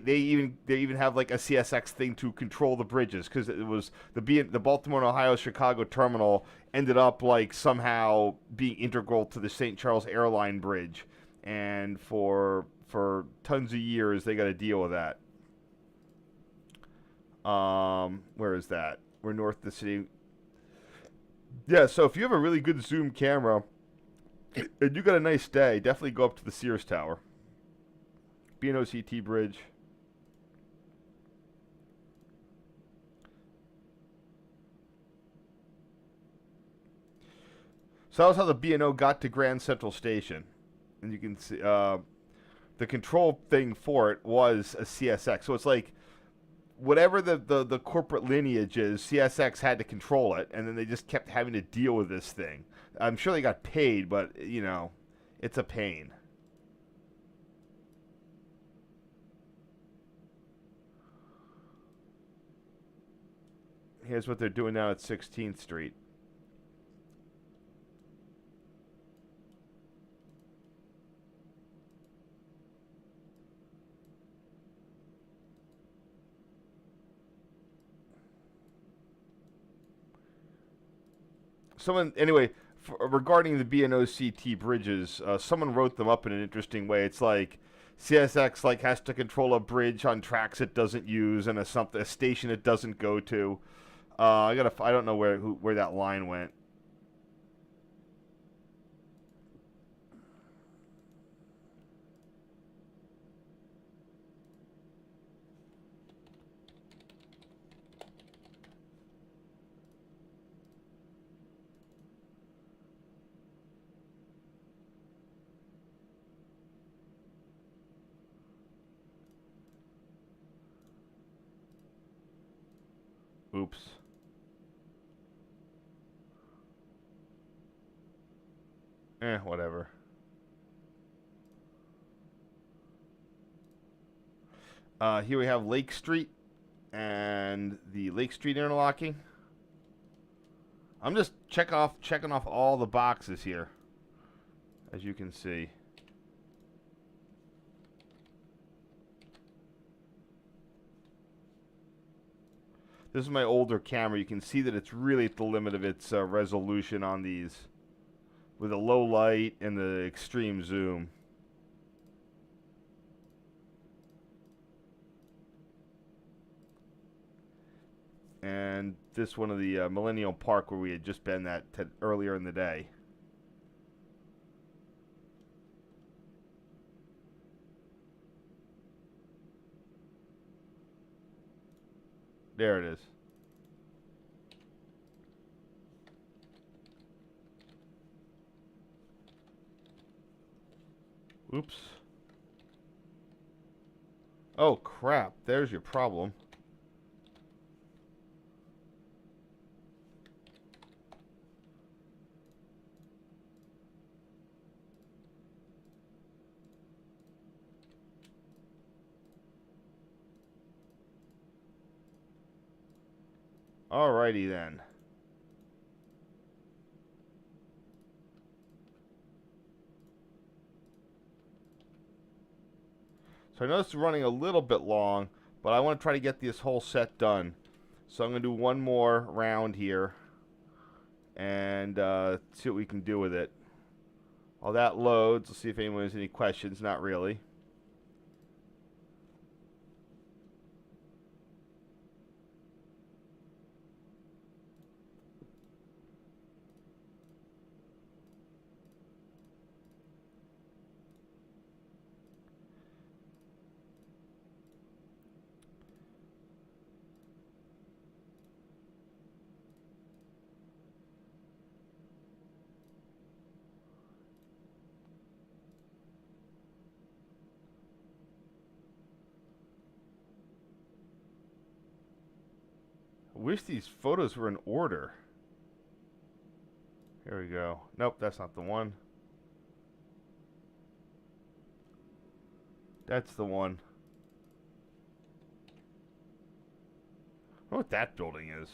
even have like a CSX thing to control the bridges because it was the Baltimore and Ohio Chicago terminal ended up like somehow being integral to the St. Charles Airline Bridge, and for tons of years they got to deal with that. Where is that? We're north of the city. Yeah, so if you have a really good zoom camera and you got a nice day, definitely go up to the Sears Tower. B&O CT Bridge. So that was how the B&O got to Grand Central Station. And you can see the control thing for it was a CSX. So it's like whatever the corporate lineage is, CSX had to control it, and then they just kept having to deal with this thing. I'm sure they got paid, but, you know, it's a pain. Here's what they're doing now at 16th Street. Anyway, regarding the B&O CT bridges, someone wrote them up in an interesting way. It's like CSX like has to control a bridge on tracks it doesn't use and a station it doesn't go to. I don't know where that line went. Oops. Whatever. Here we have Lake Street and the Lake Street interlocking. I'm just checking off all the boxes here, as you can see. This is my older camera. You can see that it's really at the limit of its resolution on these, with a low light and the extreme zoom. And this one of the Millennium Park where we had just been earlier in the day. There it is. Oops. Oh, crap. There's your problem. Alrighty then. So I know it's running a little bit long, but I want to try to get this whole set done. So I'm going to do one more round here and see what we can do with it. While that loads, let's see if anyone has any questions. Not really. I wish these photos were in order. Here we go. Nope, that's not the one. That's the one. I wonder what that building is.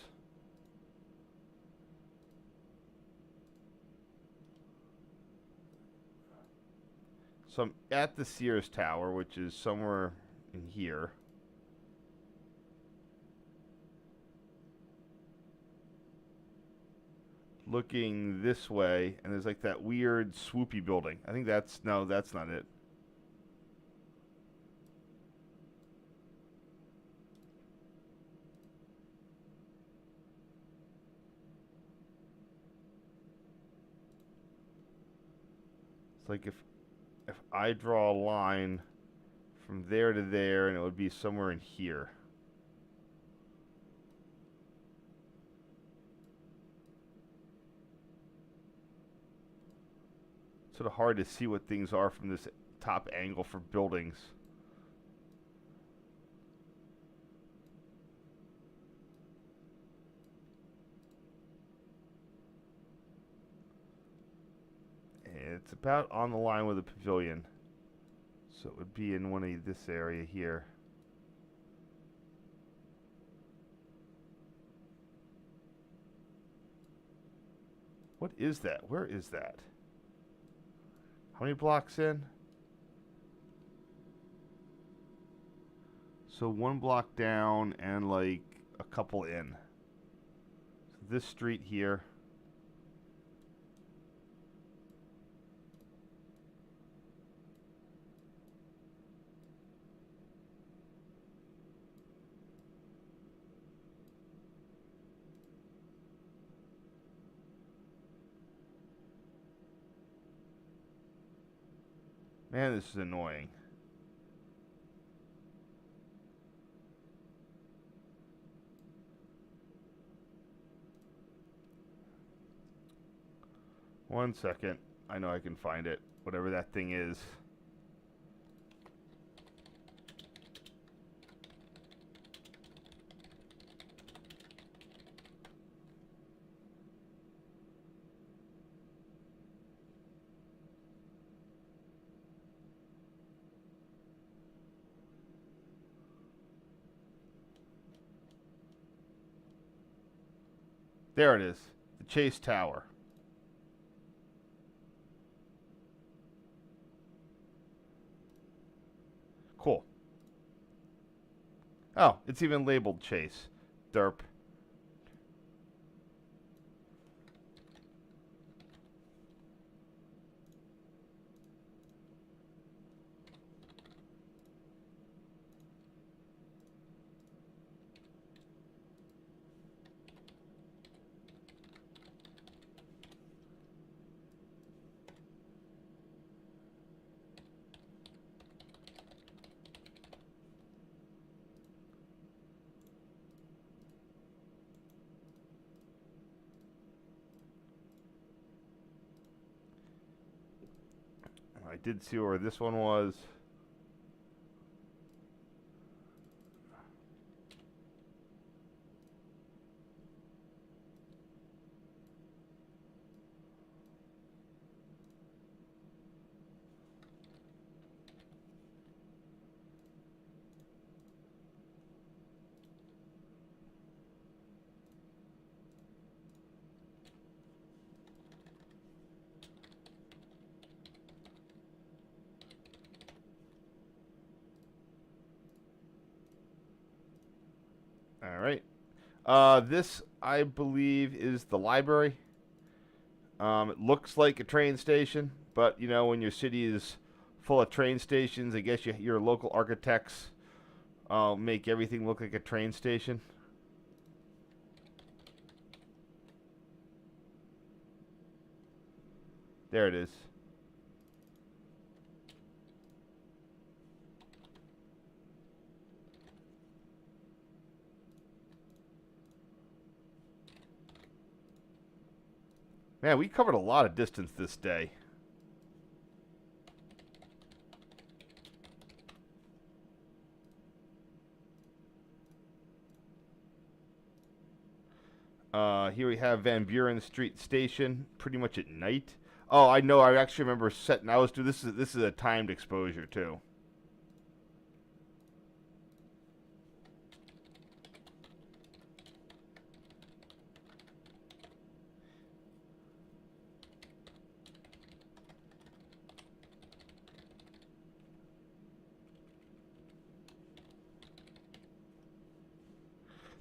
So I'm at the Sears Tower, which is somewhere in here. Looking this way, and there's like that weird swoopy building. I think that's... No, that's not it. It's like if I draw a line from there to there, and it would be somewhere in here. Sort of hard to see what things are from this top angle for buildings. It's about on the line with the pavilion. So it would be in one of this area here. What is that? Where is that? How many blocks in? So one block down and like a couple in. So this street here. Man, this is annoying. One second. I know I can find it. Whatever that thing is. There it is. The Chase Tower. Cool. Oh, it's even labeled Chase. Derp. I did see where this one was. All right. This, I believe, is the library. It looks like a train station, but, you know, when your city is full of train stations, I guess your local architects make everything look like a train station. There it is. Man, we covered a lot of distance this day. Here we have Van Buren Street Station, pretty much at night. Oh, I know. I actually remember setting. This is a timed exposure too.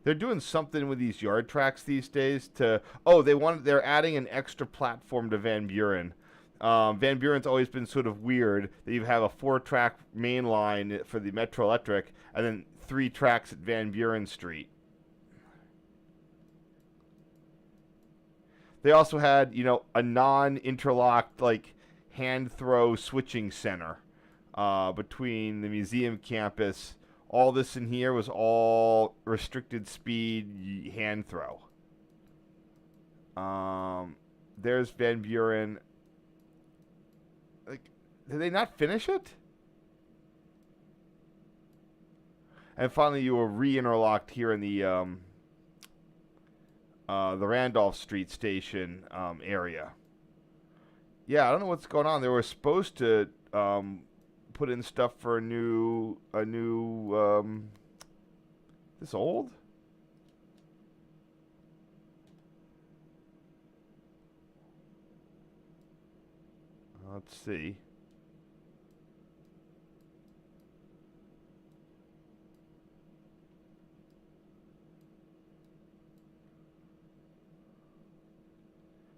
They're doing something with these yard tracks these days to. Oh, they're adding an extra platform to Van Buren. Van Buren's always been sort of weird that you have a 4-track main line for the Metro Electric and then 3 tracks at Van Buren Street. They also had, a non-interlocked, like, hand throw switching center between the museum campus. All this in here was all restricted speed hand throw. There's Van Buren. Like, did they not finish it? And finally, you were re-interlocked here in the Randolph Street Station area. Yeah, I don't know what's going on. They were supposed to put in stuff for a new this old? Let's see.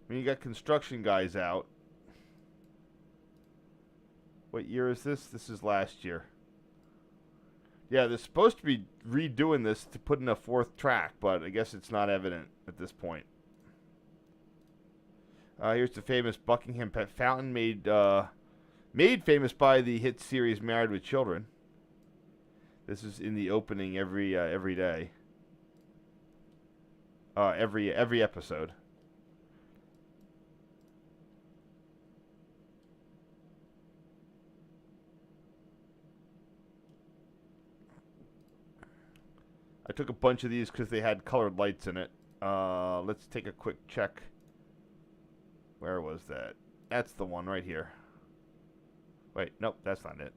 I mean, you got construction guys out. What year is this? This is last year. Yeah, they're supposed to be redoing this to put in a 4th track, but I guess it's not evident at this point. Here's the famous Buckingham Pet Fountain, made famous by the hit series Married with Children. This is in the opening every day. Every episode. I took a bunch of these because they had colored lights in it. Let's take a quick check. Where was that? That's the one right here. Wait, nope, that's not it.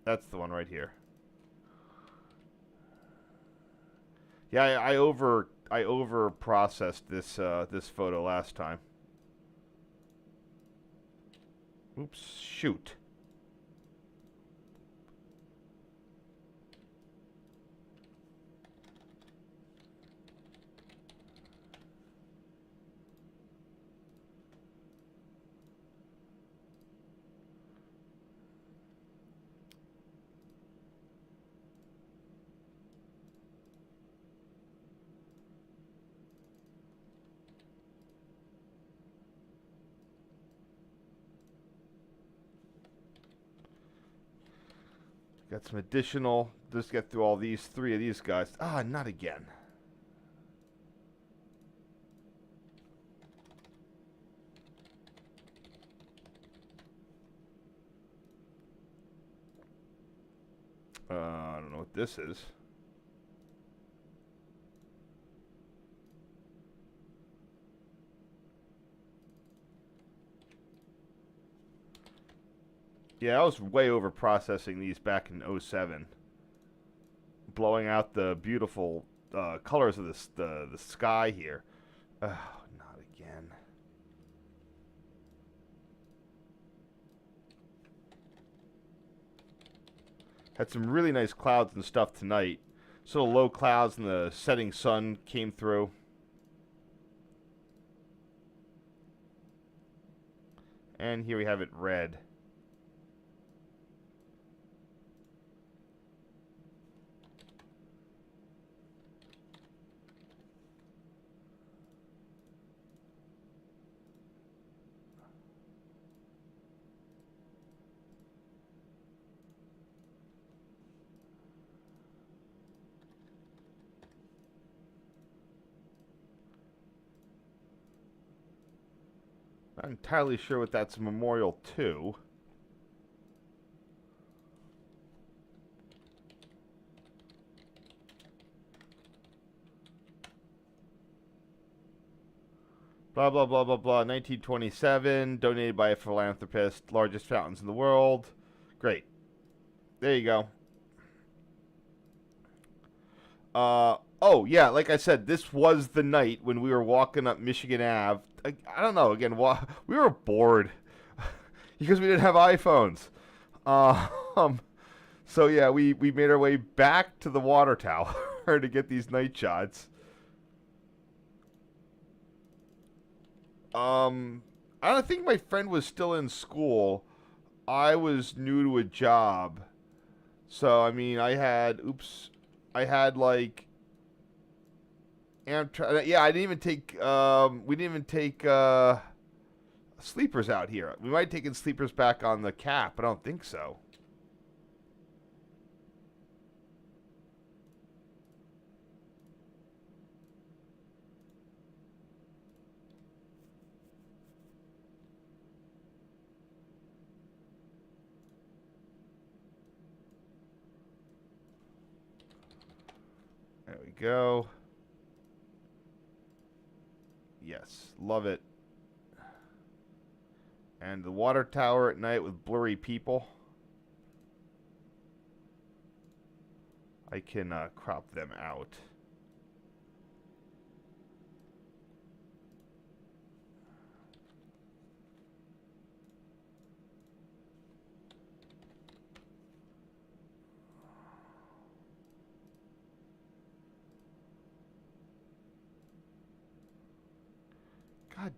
That's the one right here. Yeah, I over processed this this photo last time. Oops, shoot. Got some additional. Just get through all these 3 of these guys. Ah, not again. I don't know what this is. Yeah, I was way over processing these back in 07. Blowing out the beautiful colors of the sky here. Oh, not again. Had some really nice clouds and stuff tonight. Sort of low clouds and the setting sun came through. And here we have it red. Not entirely sure what that's a memorial to. Blah, blah, blah, blah, blah. 1927, donated by a philanthropist. Largest fountains in the world. Great. There you go. Oh, yeah, like I said, this was the night when we were walking up Michigan Ave. I don't know, again, we were bored because we didn't have iPhones. So, yeah, we made our way back to the water tower. somewhere to get these night shots. I don't think my friend was still in school. I was new to a job. So, I mean, I had like Amtrak. Yeah, I didn't even take, we didn't even take, sleepers out here. We might have taken sleepers back on the cap, but I don't think so. There we go. Yes, love it. And the water tower at night with blurry people. I can crop them out. God.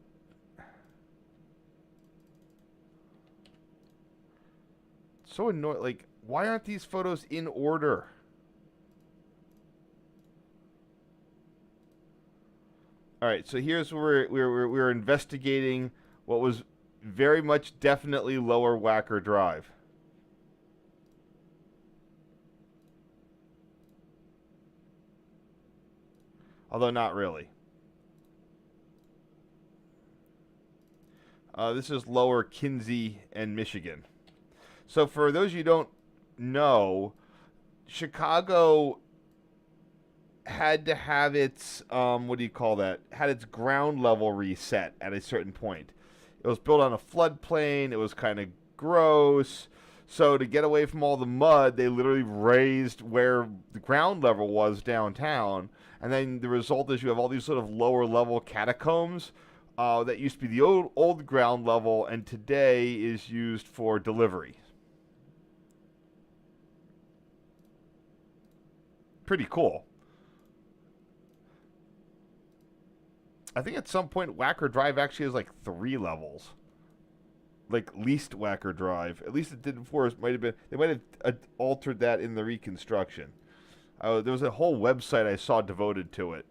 So annoying. Like, why aren't these photos in order? All right, so here's where we're investigating what was very much definitely lower Whacker Drive. Although not really. This is lower Kinsey and Michigan. So for those of you who don't know, Chicago had to have its, what do you call that? Had its ground level reset at a certain point. It was built on a floodplain. It was kind of gross. So to get away from all the mud, they literally raised where the ground level was downtown. And then the result is you have all these sort of lower level catacombs that used to be the old ground level and today is used for delivery. Pretty cool. I think at some point Whacker Drive actually has like 3 levels. Like least Whacker Drive. At least it did before. It might have been. They might have altered that in the reconstruction. There was a whole website I saw devoted to it.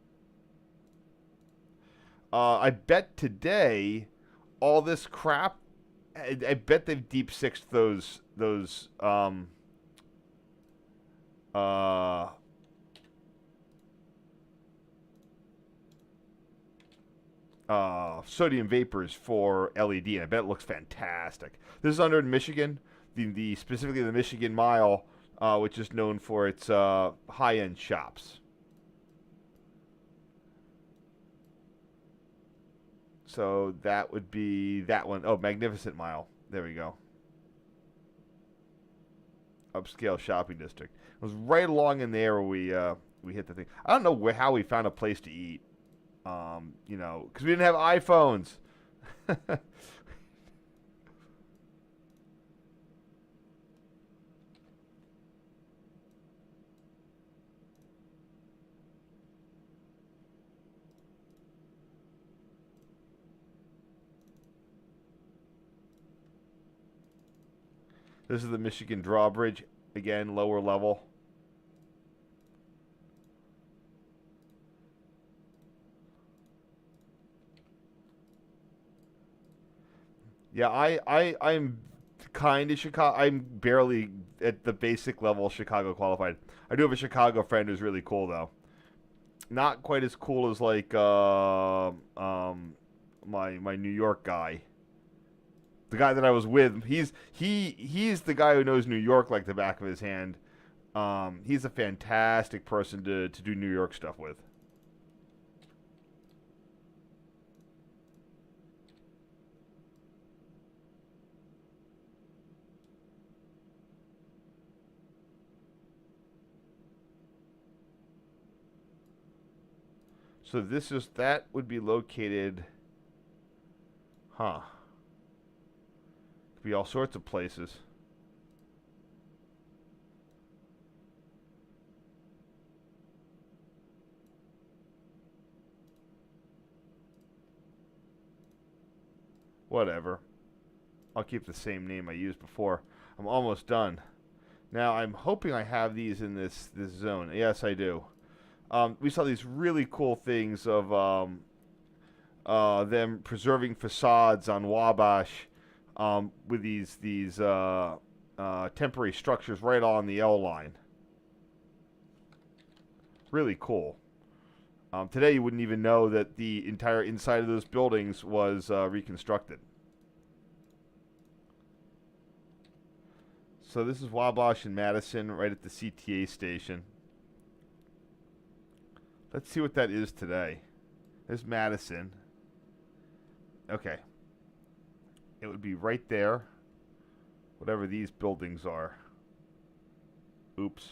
I bet today, all this crap. I bet they've deep sixed those sodium vapors for LED. I bet it looks fantastic. This is under Michigan, the specifically the Michigan Mile, which is known for its high-end shops. So that would be that one. Oh, Magnificent Mile. There we go. Upscale shopping district. It was right along in there where we hit the thing. I don't know how we found a place to eat. You know, because we didn't have iPhones. This is the Michigan Drawbridge. Again, lower level. Yeah, I'm kind of Chicago. I'm barely at the basic level Chicago qualified. I do have a Chicago friend who's really cool though. Not quite as cool as like my New York guy. The guy that I was with, he's the guy who knows New York like the back of his hand. He's a fantastic person to do New York stuff with. So that would be located, huh? Could be all sorts of places. Whatever. I'll keep the same name I used before. I'm almost done. Now, I'm hoping I have these in this zone. Yes, I do. We saw these really cool things of them preserving facades on Wabash with these temporary structures right on the L line. Really cool. Today, you wouldn't even know that the entire inside of those buildings was reconstructed. So this is Wabash and Madison, right at the CTA station. Let's see what that is today. There's Madison. Okay. It would be right there. Whatever these buildings are. Oops.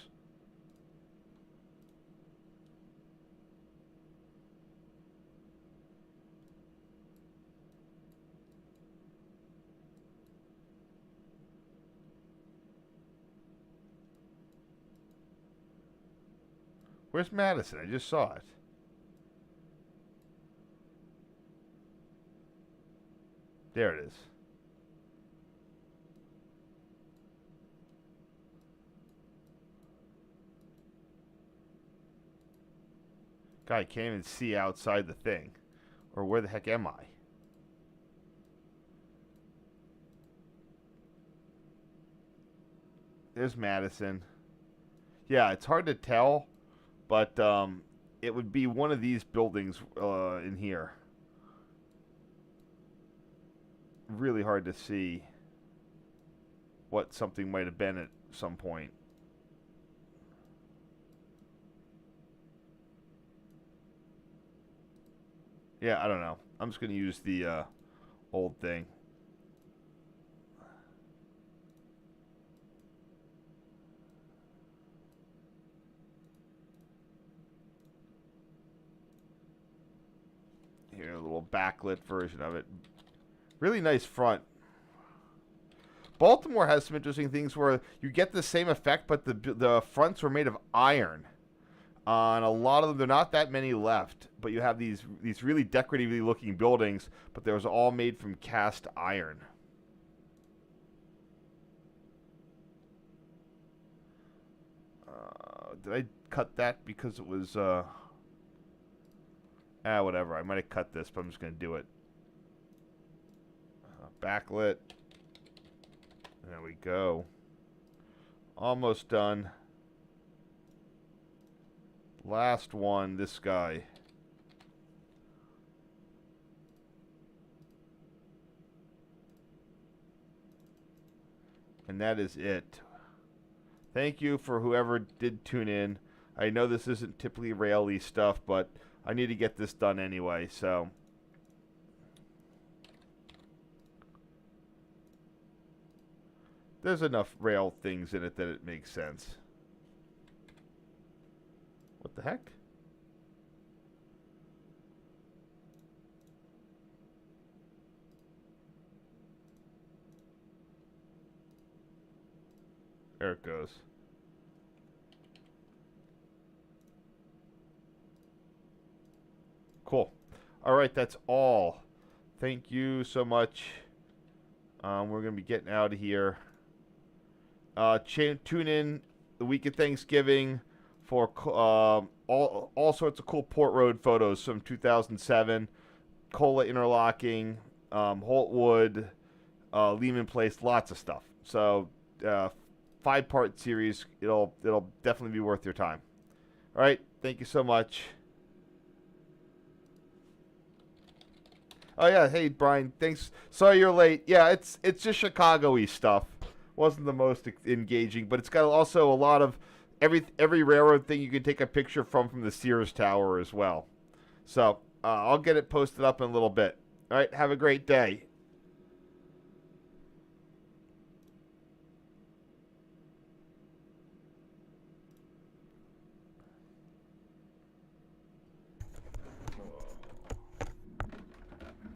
Where's Madison? I just saw it. There it is. God, I can't even see outside the thing. Or where the heck am I? There's Madison. Yeah, it's hard to tell, but it would be one of these buildings in here. Really hard to see what something might have been at some point. Yeah, I don't know. I'm just going to use the old thing. Here, a little backlit version of it. Really nice front. Baltimore has some interesting things where you get the same effect, but the fronts were made of iron. And a lot of them, there are not that many left, but you have these really decoratively looking buildings, but they're all made from cast iron. Did I cut that because it was whatever. I might have cut this, but I'm just going to do it. Backlit. There we go. Almost done. Last one, this guy. And that is it. Thank you for whoever did tune in. I know this isn't typically rail-y stuff, but I need to get this done anyway, so. There's enough rail things in it that it makes sense. What the heck? There it goes. Cool. All right, that's all. Thank you so much. We're going to be getting out of here. Tune in the week of Thanksgiving for all sorts of cool Port Road photos from 2007. Cola interlocking, Holtwood, Lehman Place, lots of stuff. So 5-part series. It'll definitely be worth your time. All right, thank you so much. Oh yeah, hey Brian, thanks. Sorry you're late. Yeah, it's just Chicago-y stuff. Wasn't the most engaging, but it's got also a lot of every railroad thing you can take a picture from the Sears Tower as well. So I'll get it posted up in a little bit. All right, have a great day.